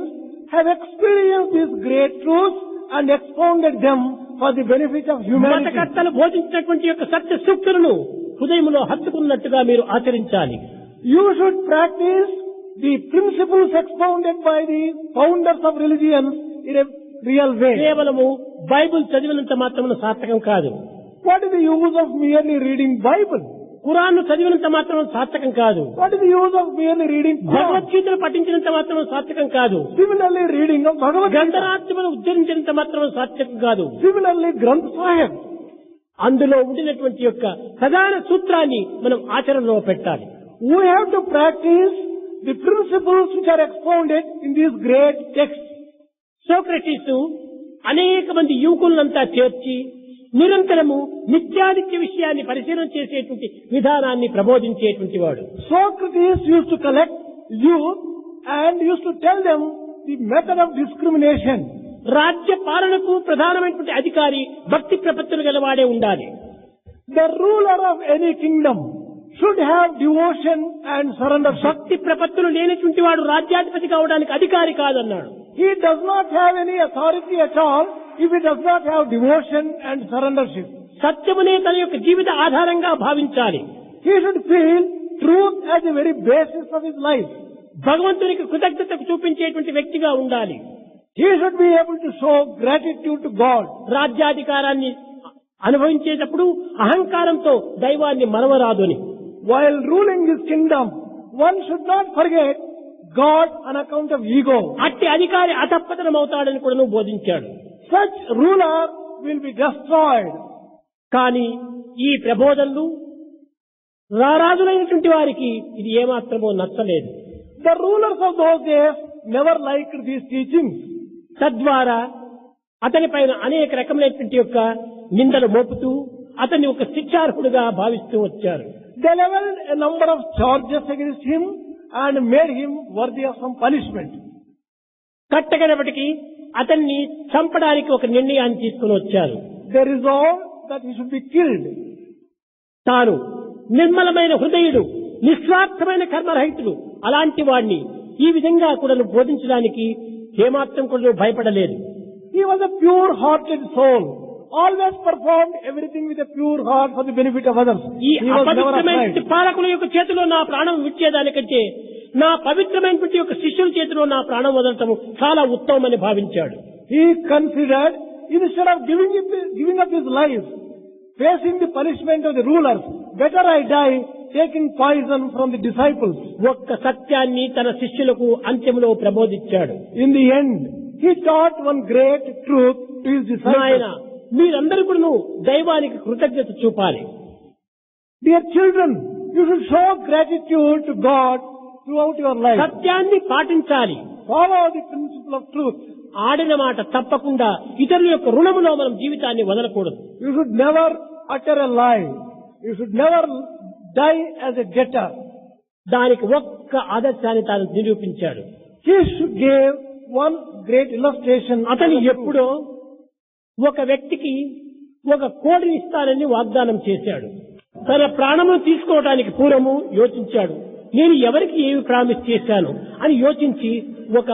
have experienced these great truths and expounded them for the benefit of humanity. మతకర్తలు బోధించినటువంటి యొక్క సత్య సూక్తులను హృదయంలో హత్తుకున్నట్టుగా మీరు ఆచరించాలి. You should practice the principles expounded by the founders of religions in a real way. కేవలము Bible చదివినంత మాత్రమున సార్థకం కాదు. What is the use of merely reading Bible? ఖురాన్ను చదివినంత మాత్రం సార్థకం కాదు. What is the use of merely reading Quran? భగవద్గీతను పఠించినంత మాత్రం సార్థకం కాదు. Similarly, reading of Bhagavad Gita. గ్రంథరాత్మను ఉద్ధరించినంత మాత్రం సార్థకం కాదు. Similarly, Granth Sahib. అందులో ఉండినటువంటి యొక్క ప్రధాన సూత్రాన్ని మనం ఆచరణలో పెట్టాలి. We have to practice the principles which are expounded in these great texts. Socrates అనేక మంది యువకులంతా చేర్చి నిరంతరము నిత్యానిత్య విషయాన్ని పరిశీలన చేసేటువంటి విధానాన్ని ప్రబోధించేటువంటి వాడు. Socrates used to collect youth and used to tell them the method of discrimination రాజ్య పాలనకు ప్రధానమైనటువంటి అధికారి భక్తి ప్రపత్తులు గలవాడే ఉండాలి. The ruler of any kingdom should have devotion and surrender. భక్తి ప్రపత్తులు లేనటువంటి వాడు రాజ్యాధిపతి కావడానికి అధికారి కాదన్నాడు. He does not have any authority at all if he does not have devotion and surrendership. సత్యమునే తన యొక్క జీవిత ఆధారంగా భావించాలి. He should feel truth as the very basis of his life. భగవంతునికి కృతజ్ఞతకు చూపించేటువంటి వ్యక్తిగా ఉండాలి. He should be able to show gratitude to God. రాజ్యాధికారాన్ని అనుభవించేటప్పుడు అహంకారంతో దైవాన్ని మరవరాదుని. While ruling his kingdom, one should not forget God on account of ego. అట్టి అధికారి అధపతనమవుతాడని కూడా బోధించాడు. Such ruler will be destroyed. కానీ ఈ ప్రబోధనలు రారాజులైనటువంటి వారికి ఇది ఏమాత్రమో నచ్చలేదు. The rulers of those days never liked these teachings. తద్వారా అతని పైన అనేక రకములైనటువంటి యొక్క నిందలు మోపుతూ అతన్ని ఒక శిక్షార్హుడుగా భావిస్తూ వచ్చారు. They leveled a number of charges against him and made him worthy of some punishment. కట్టగడపటికి అతన్ని చంపడానికి ఒక నిర్ణయాన్ని తీసుకుని వచ్చారు. They resolved that he should be killed. తాను నిర్మలమైన హృదయుడు, నిస్వార్థమైన కర్మరహితుడు, అలాంటి వాడిని ఈ విధంగా కూడా బోధించడానికి ఏమాత్రం కూడా భయపడలేదు. He was a pure-hearted soul. Always performed everything with a pure heart for the benefit of others. ఈ He was never అపవిత్రమైన afraid. పాలకుల యొక్క చేతిలో నా ప్రాణం విడిచేదానికంటే నా పవిత్రమైనటువంటి యొక్క శిష్యుల చేతిలో నా ప్రాణం వదలటం చాలా ఉత్తమమని భావించాడు. He considered, instead of giving up his life, facing the punishment of the rulers, better I die taking poison from the disciples. ఒక్క సత్యాన్ని తన శిష్యులకు అంత్యంలో ప్రబోధించాడు. In the end, he taught one great truth to his నాయన, disciples. మీరందరూ కూడా దైవానికి కృతజ్ఞత చూపాలి. Dear children, you should show gratitude to God throughout your life. సత్యాన్ని పాటించాలి. Follow the principle of truth. ఆడిన మాట తప్పకుండా ఇతరుల యొక్క రుణములో మనం జీవితాన్ని వదలకూడదు. You should never utter a lie. You should never die as a debtor. దానికి ఒక్క ఆదర్శాన్ని తాను నిరూపించాడు. He gave one great illustration. అతను ఎప్పుడో ఒక వ్యక్తికి ఒక కోడిని ఇస్తానని వాగ్దానం చేశాడు. తన ప్రాణమును తీసుకోవడానికి పూర్వము యోచించాడు. నేను ఎవరికి ఏమి ప్రామిస్ చేశాను అని యోచించి ఒక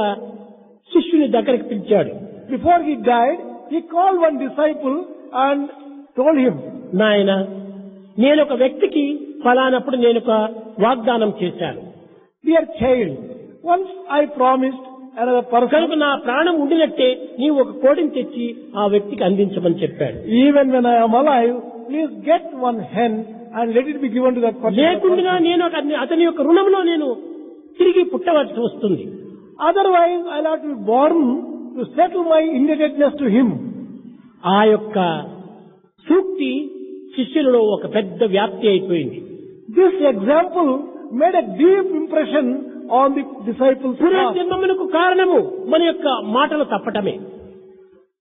శిష్యుని దగ్గరికి పిలిచాడు. Before he died, he called one disciple and told him, నాయన, నేను ఒక వ్యక్తికి ఫలానప్పుడు నేను ఒక వాగ్దానం చేశాను. Dear child, once I promised another person, కనుక నా ప్రాణం ఉండినట్టే నీవు ఒక కోడిని తెచ్చి ఆ వ్యక్తికి అందించమని చెప్పాడు. even when I am alive, please get one hen and let it be given to that person. లేకుండా నేను అతని యొక్క రుణంలో నేను తిరిగి పుట్టవలసి వస్తుంది. Otherwise, I'll have to be born to settle my indebtedness to him. ఆ యొక్క సూక్తి శిష్యులలో ఒక పెద్ద వ్యాప్తి అయిపోయింది. This example made a deep impression on the disciples' heart. పునర్జన్మమునకు కారణము మన యొక్క మాటలు తప్పటమే.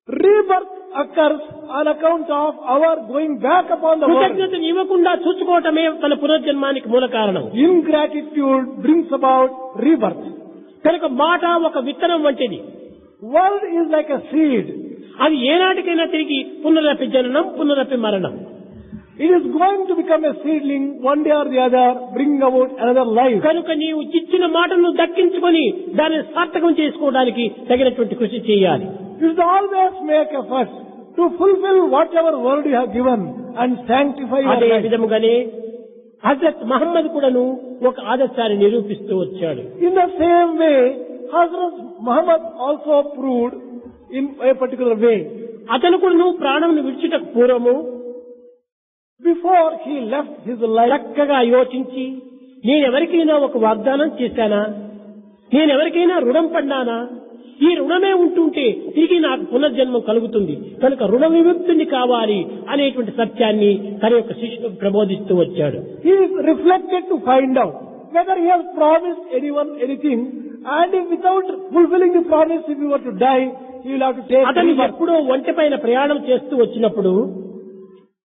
Rebirth occurs on account of our going back upon the word. కృతజ్ఞతను ఇవ్వకుండా చూసుకోవటమే మన పునర్జన్మానికి మూల కారణం. Ingratitude brings about rebirth. కనుక మాట ఒక విత్తనం వంటిది. Word is like a seed. అది ఏనాటికైనా తిరిగి పునరపి జననం, పునరపి మరణం. It is going to become a seedling one day or the other, bringing about another life. కనుక నీవు ఇచ్చిన మాటను దక్కించుకొని దాన్ని సార్థకం చేసుకోవడానికి తగినటువంటి కృషి చేయాలి. You should always make efforts to fulfill whatever word you have given and sanctify your అదే life. విధముగానే హజరత్ మహమ్మద్ కూడాను ఒక ఆదర్శాన్ని నిరూపిస్తూ వచ్చాడు. In the same way, Hazrat Muhammad also proved in a particular way. అతను కూడాను ప్రాణమును విడిచుటకు పూర్వము Before he left his life, చక్కగా యోచించి నేనెవరికైనా ఒక వాగ్దానం చేశానా, నేనెవరికైనా రుణం పడ్డానా, ఈ రుణమే ఉంటుంటే తిరిగి నాకు పునర్జన్మం కలుగుతుంది, కనుక రుణ విముక్తుని కావాలి అనేటువంటి సత్యాన్ని తన యొక్క శిష్యులకు ప్రబోధిస్తూ వచ్చాడు. he reflected to find out whether he has promised anyone anything, and if without fulfilling the promise, if he were to die, he will have to take అతను rebirth. ఎప్పుడో ఒంటె పైన ప్రయాణం చేస్తూ వచ్చినప్పుడు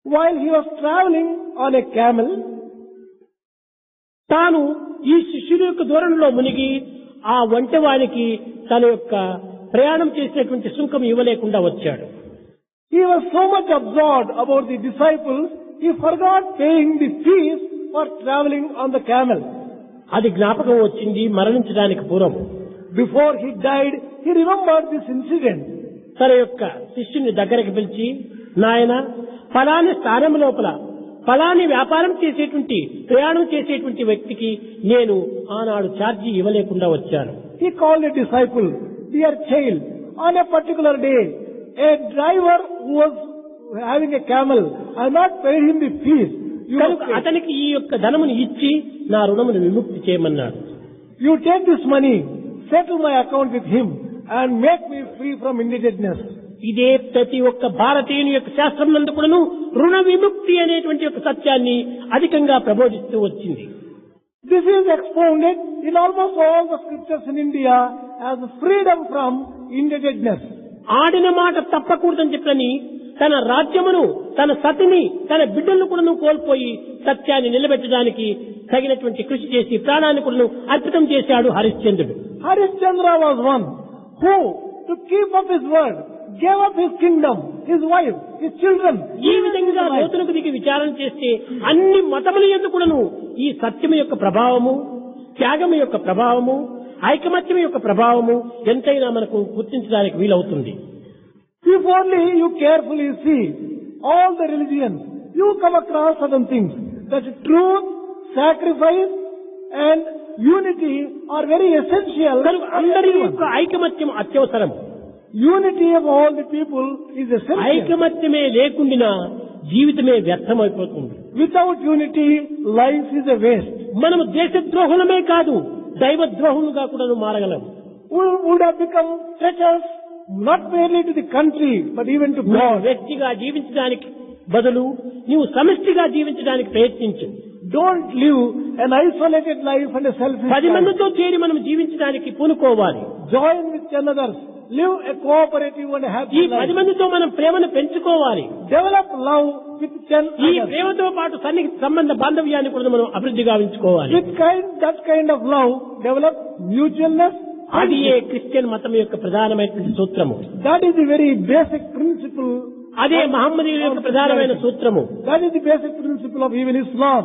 While he was traveling on a camel, తాను ఈ శిష్యుడి యొక్క ధోరణిలో మునిగి ఆ ఒంటెవానికి తన యొక్క ప్రయాణం చేసినటువంటి సుంకం ఇవ్వలేకుండా వచ్చాడు. He was so much absorbed about the disciples, he forgot paying the fees for traveling on the camel. అది జ్ఞాపకం వచ్చింది మరణించడానికి పూర్వం. Before he died, he remembered this incident. తన యొక్క శిష్యుని దగ్గరికి పిలిచి, నాయన, ఫలాని స్థానం లోపల ఫలాని వ్యాపారం చేసేటువంటి ప్రయాణం చేసేటువంటి వ్యక్తికి నేను ఆనాడు ఛార్జీ ఇవ్వలేకుండా వచ్చాను. He called a disciple, dear child, on a particular day, a driver who was having a camel, I not paid him the fees. కనుక అతనికి ఈ యొక్క ధనమును ఇచ్చి నా రుణమును విముక్తి చేయమన్నాడు. You take this money, settle my account with him and make me free from indebtedness. ఇదే ప్రతి ఒక్క భారతీయుని యొక్క శాస్త్రం నందు కూడాను రుణ విముక్తి అనేటువంటి ఒక సత్యాన్ని అధికంగా ప్రబోధిస్తూ వచ్చింది. This is expounded in almost all the scriptures in India as freedom from indebtedness. ఆడిన మాట తప్పకూడదని చెప్పని తన రాజ్యమును, తన సతిని, తన బిడ్డలను కూడాను కోల్పోయి సత్యాన్ని నిలబెట్టడానికి తగినటువంటి కృషి చేసి ప్రాణాన్ని కూడాను అర్పితం చేశాడు హరిశ్చంద్రుడు. Harishchandra was one who, to keep up his word, gave up his kingdom, his wife, his children. ఈ విధంగా లోతులకు దిగి విచారణ చేస్తే అన్ని మతముల యందు కూడాను ఈ సత్యము యొక్క ప్రభావము, త్యాగము యొక్క ప్రభావము, ఐకమత్యం యొక్క ప్రభావము ఎంతైనా మనకు గుర్తించడానికి వీలవుతుంది. If only you carefully see all the religions, you come across certain things that truth, sacrifice and unity are very essential. అందరి యొక్క ఐకమత్యం అత్యవసరం. Unity of all the people is essential. ఐకమత్యమే లేకుండా జీవితమే వ్యర్థమైపోతుంది. Without unity, life is a waste. మనము దేశద్రోహులమే కాదు, దైవద్రోహులుగా కూడా మారగలం. We would have become traitors not merely to the country but even to God. వ్యక్తిగా జీవించడానికి బదులు నీవు సమిష్టిగా జీవించడానికి ప్రయత్నించు. Don't live an isolated life and a selfish 10 life. మందితో చేరి మనం జీవించడానికి పూనుకోవాలి. Join with 10 others. Live a cooperative and ఈ happy 10 life. మందితో మనం ప్రేమను పెంచుకోవాలి. Develop love with 10 ఈ others. ప్రేమతో పాటు సన్నిహిత సంబంధ బాంధవ్యాన్ని కూడా మనం అభివృద్ధి గావించుకోవాలి. With that kind of love, develop mutualness. అది ఏ క్రిస్టియన్ మతం యొక్క ప్రధానమైనటువంటి సూత్రము. That is the very basic principle. అదే మహమ్మదీయుల యొక్క ప్రధానమైన సూత్రము. That is the basic principle of even Islam.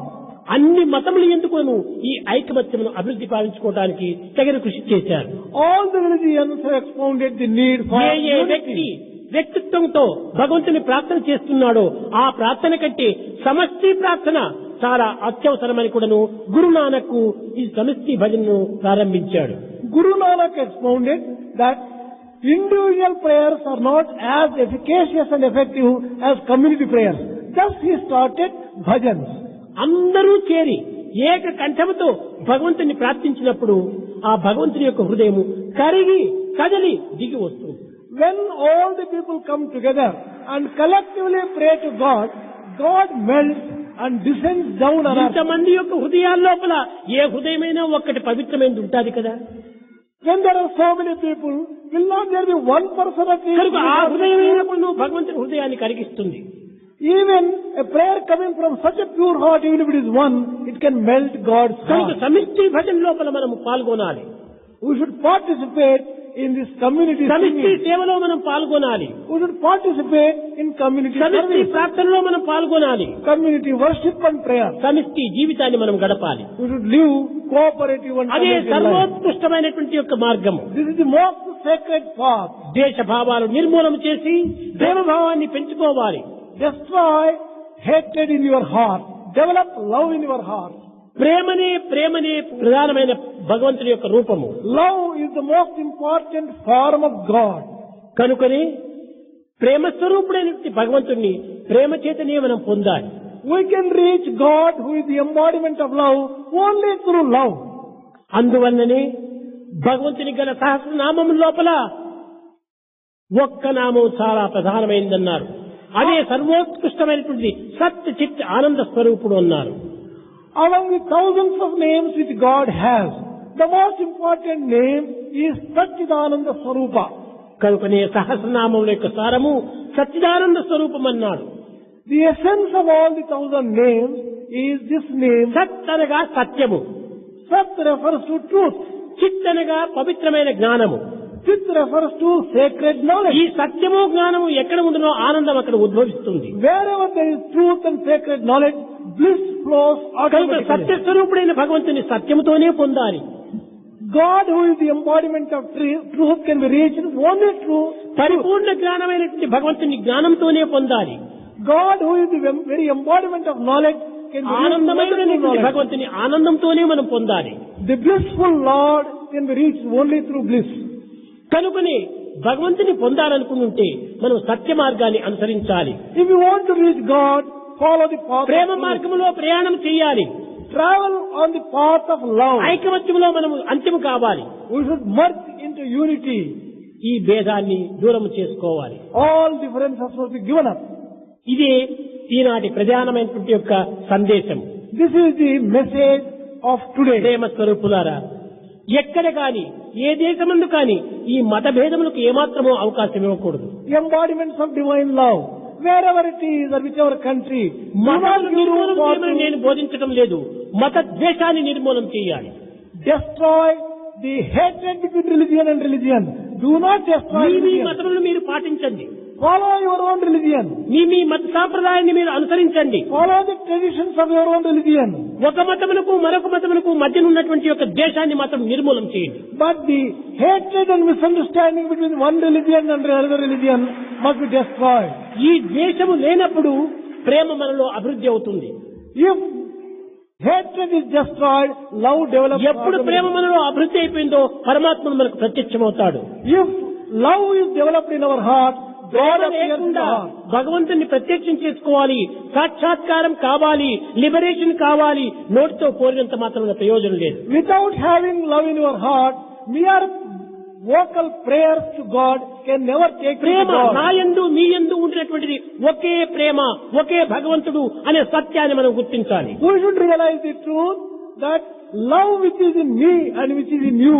అన్ని మతములు ఎందుకును ఈ ఐకమత్యమును అభివృద్ధి పాలించుకోవడానికి తగిన కృషి చేశారు. All the religions have expounded the need for ఏ వ్యక్తి వ్యక్తిత్వంతో భగవంతుని ప్రార్థన చేస్తున్నాడో ఆ ప్రార్థన కంటే సమష్టి ప్రార్థన చాలా అత్యవసరమని కూడాను గురునానక్ ఈ సమష్టి భజనను ప్రారంభించాడు. Guru Nanak expounded that individual prayers are not as efficacious and effective as community prayers. Thus he started bhajans. అందరూ చేరి ఏక కంఠముతో భగవంతుని ప్రార్థించినప్పుడు ఆ భగవంతుని యొక్క హృదయము కరిగి కదలి దిగి వస్తుంది. When all the people come together and collectively pray to God, God melts and descends down on us. ఇంతమంది యొక్క హృదయాల లోపల ఏ హృదయమైనా ఒక్కటి పవిత్రమైనది ఉంటుంది కదా. When there are so many people, will not there be one person at కనుక ఆ least? హృదయమైనప్పుడు నువ్వు భగవంతుని హృదయాన్ని కరిగిస్తుంది. Even a prayer coming from such a pure heart, even if it is one, it can melt God's కనుక heart. సమిష్టి భజన లోపల మనము పాల్గొనాలి. We should participate in this community సమిష్టి singing. సేవలో మనం పాల్గొనాలి. We should participate in community సమిష్టి service, ప్రార్థనలో మనం పాల్గొనాలి. community worship and prayer. సమిష్టి జీవితాన్ని మనం గడపాలి. We should live cooperative and అదే community life. సర్వోత్కృష్టమైనటువంటి యొక్క మార్గము. This is the most sacred path. దేశ భావాలు నిర్మూలన చేసి దేవభావాన్ని పెంచుకోవాలి. Destroy hatred in your heart. Develop love in your heart. ప్రేమనే ప్రధానమైన భగవంతుని యొక్క రూపము. Love is the most important form of God. కనుకనే ప్రేమ స్వరూపుడైనటువంటి భగవంతుణ్ణి ప్రేమ చేతనే మనం పొందాలి. We can reach God, who is the embodiment of love, only through love. అందువల్లనే భగవంతుని గల సహస్రనామం లోపల ఒక్క నామం చాలా ప్రధానమైనదన్నారు. అదే సర్వోత్కృష్టమైనటువంటి సత్ చిత్ ఆనంద స్వరూపుడు అన్నారు. Among the thousands of names which God has, the most important name is Satchidananda Swarupa. కనుకనే సహస్రనామముల యొక్క సారము సచ్చిదానంద స్వరూపం అన్నాడు. The essence of all the 1000 names is this name. సత్ అనగా సత్యము, Sat refers to truth. చిత్ అనగా పవిత్రమైన జ్ఞానము, Chit refers to sacred knowledge. ఈ సత్యము జ్ఞానము ఎక్కడ ఉండునో ఆనందం అక్కడ ఉద్భవిస్తుంది. Wherever there is truth and sacred knowledge, bliss flows కనుక automatically. సత్యస్వరూపుడైన భగవంతుని సత్యముతోనే పొందాలి. God, who is the embodiment of truth, can be reached only through పరిపూర్ణ జ్ఞానమైనటువంటి భగవంతుని జ్ఞానంతోనే పొందాలి. God, who is the very embodiment of knowledge, can be reached only ఆనందమైనటువంటి through knowledge. భగవంతుని ఆనందంతోనే మనం పొందాలి. The blissful Lord can be reached only through bliss. కనుకనే భగవంతుని పొందాలనుకుంటే మనం సత్య మార్గాన్ని అనుసరించాలి. If you want to reach God, follow the path Prema of truth. మార్గంలో ప్రయాణం చేయాలి. Travel on the path of love. ఐకమత్యంలో మనం అంత్యము కావాలి. We should merge into unity. ఈ భేదాన్ని దూరం చేసుకోవాలి. All differences must be given up. ఇదే ఈనాటి ప్రధానమైనటువంటి యొక్క సందేశం. This is the message of today. ప్రేమ స్వరూపులారా, ఎక్కడ కాని ఏ దేశమందు కాని ఈ మత భేదములకు ఏమాత్రమో అవకాశం ఇవ్వకూడదు. Embodiments of divine love. Wherever it is or whichever country. మతాలను నిర్మూలన చేయమని నేను బోధించడం లేదు. మత ద్వేషాన్ని నిర్మూలన చేయాలి. Destroy the hatred between religion and religion. Do not destroy me religion. మతములను మీరు పాటించండి. Follow your own religion. మీ మత సాంప్రదాయాన్ని మీరు అనుసరించండి. Follow the traditions of your own religion. ఒక మతమునకు మరొక మతమునకు మధ్యన ఉన్నటువంటి యొక్క ద్వేషాన్ని మాత్రం నిర్మూలన చేయండి. But the hatred and misunderstanding between one religion and another religion must be destroyed. ఈ ద్వేషము లేనప్పుడు ప్రేమ మనలో అభివృద్ధి అవుతుంది. If hatred is destroyed, love develops. ఎప్పుడు ప్రేమ మనలో అభివృద్ధి అయిపోయిందో పరమాత్మ మనకు ప్రత్యక్షమవుతాడు. If love is developed in our heart, God Prema appears in లేకుండా the heart. భగవంతుని ప్రత్యక్షం చేసుకోవాలి, సాక్షాత్కారం కావాలి, లిబరేషన్ కావాలి, నోటితో కోరినంత మాత్రం ప్రయోజనం లేదు. Without having love in your heart, mere vocal prayers to God can never take you to Prema God. నా యందు మీ యందు ఉండినటువంటిది ఒకే ప్రేమ, ఒకే భగవంతుడు అనే సత్యాన్ని మనం గుర్తించాలి. We should realize the truth that love which is in me and which is in you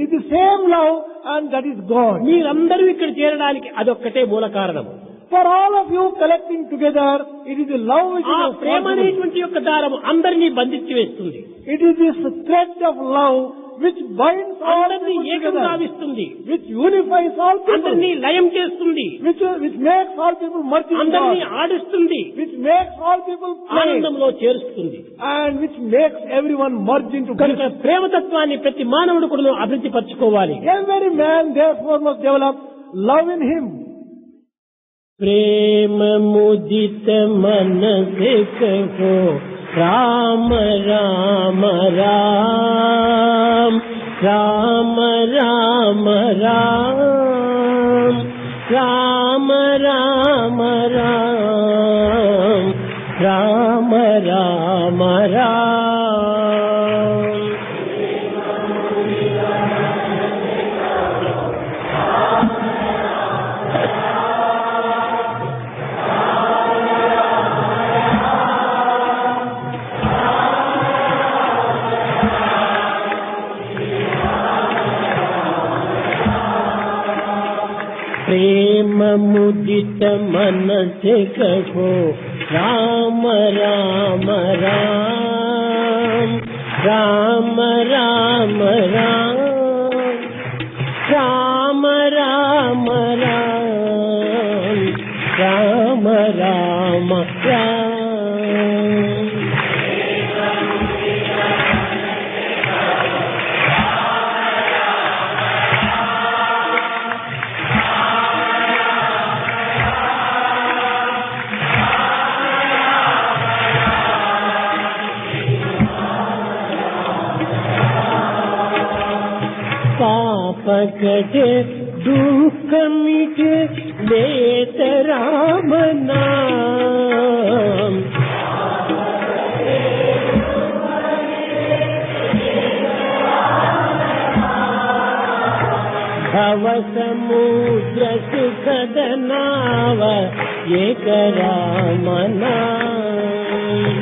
is the same love, and that is God. మీరందరూ ఇక్కడ చేరడానికి అదొక్కటే మూల కారణం. For all of you collecting together, it is the love which ఆ is Prema responsible. అనేటువంటి యొక్క దారము అందరినీ బంధించి వేస్తుంది. It is this thread of love which binds all అందరినీ people ఏకం together, గావిస్తుంది, which unifies all people, అందరినీ లయం చేస్తుంది, which makes all people merge in అందరినీ God, ఆడిస్తుంది, which makes all people play, ఆనందంలో చేరుస్తుంది. and which makes everyone merge into కనుక bliss. ప్రేమతత్వాన్ని ప్రతి మానవుడు కూడా అభివృద్ధి పరచుకోవాలి. Every man therefore must develop love in him. ప్రేమ ముదిత మనసే కహో రామ రామ రామ రామ రామ రామ రామ రామ రామ రామ రామ. प्रेम मुदित मन से कहो राम राम राम राम राम राम राम राम राम राम राम राम. पाप कटे दुख मिटे लेत राम नाम. भव समुद्र सुखद नाव एक राम नाम.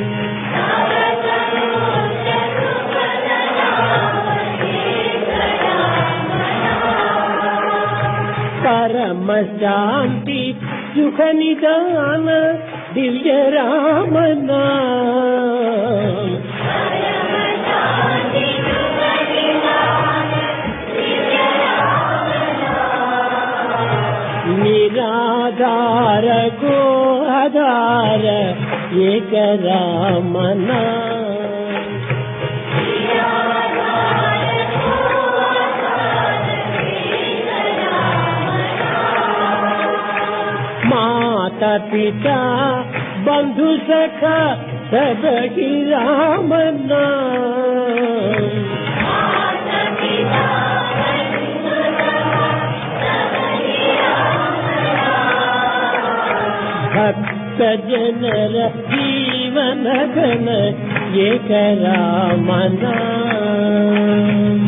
परम शांति सुख निदान दिव्य राम नाम. ఏక రామన माता पिता बंधु सखा सब ही राम नाम। भक्त जनर जीवन घन एक राम नाम।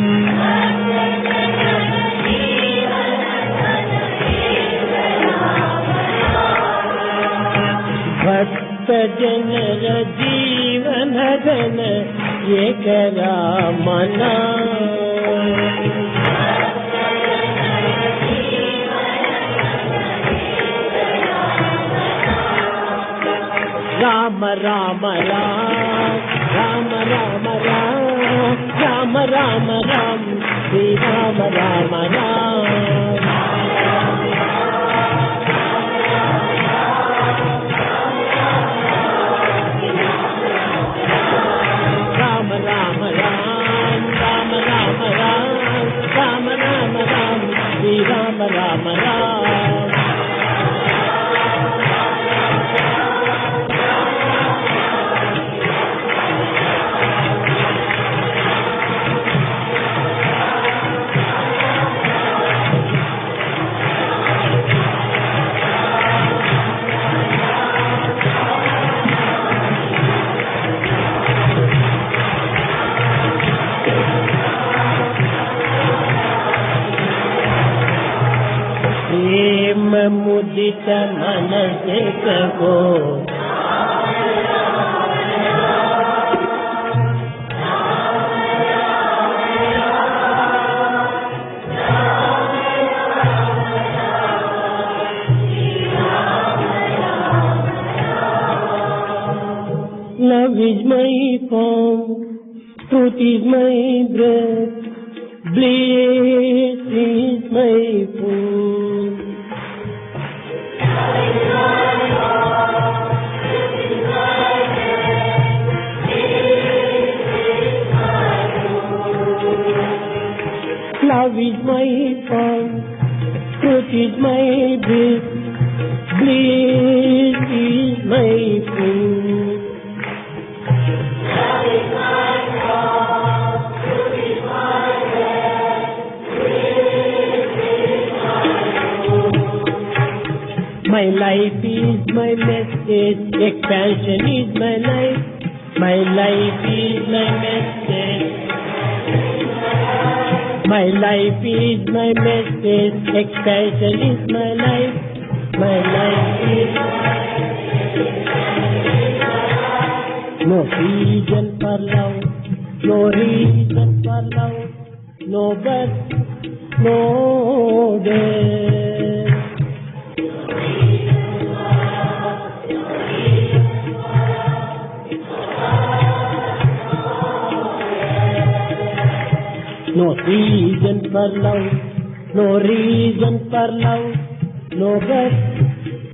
भक्त जनर जीवन घन एक राम नाम। राम राम राम राम राम राम राम राम राम श्री राम राम राम। राम राम राम राम राम राम राम राम राम श्री राम राम राम। प्रेम मुदित मन से कहो Love is my form, truth is my breath, bliss is my food. Love is my form, truth is my bliss, bliss is my food. My life is my message, expansion is my life. My life is my message. My life is my message, expansion is my life. My life is no reason for love, no reason for love, no birth, no death. No reason for love, no reason for love, no birth,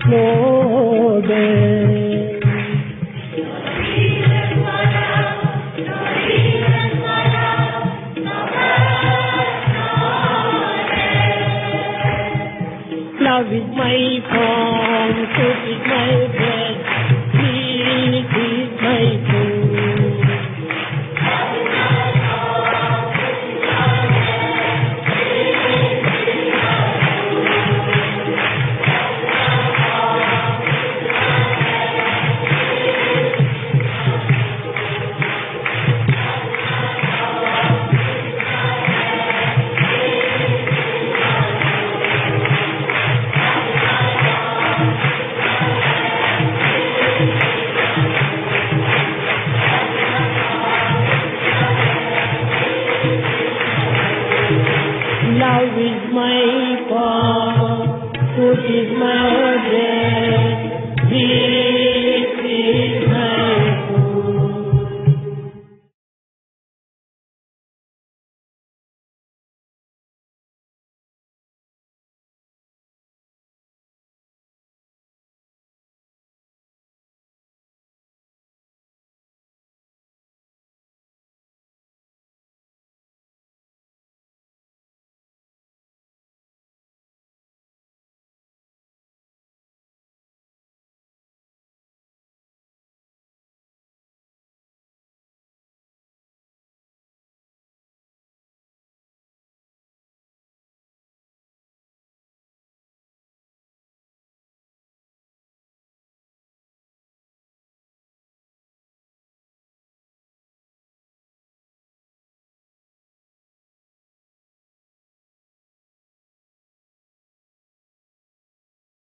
no death. Love is my form.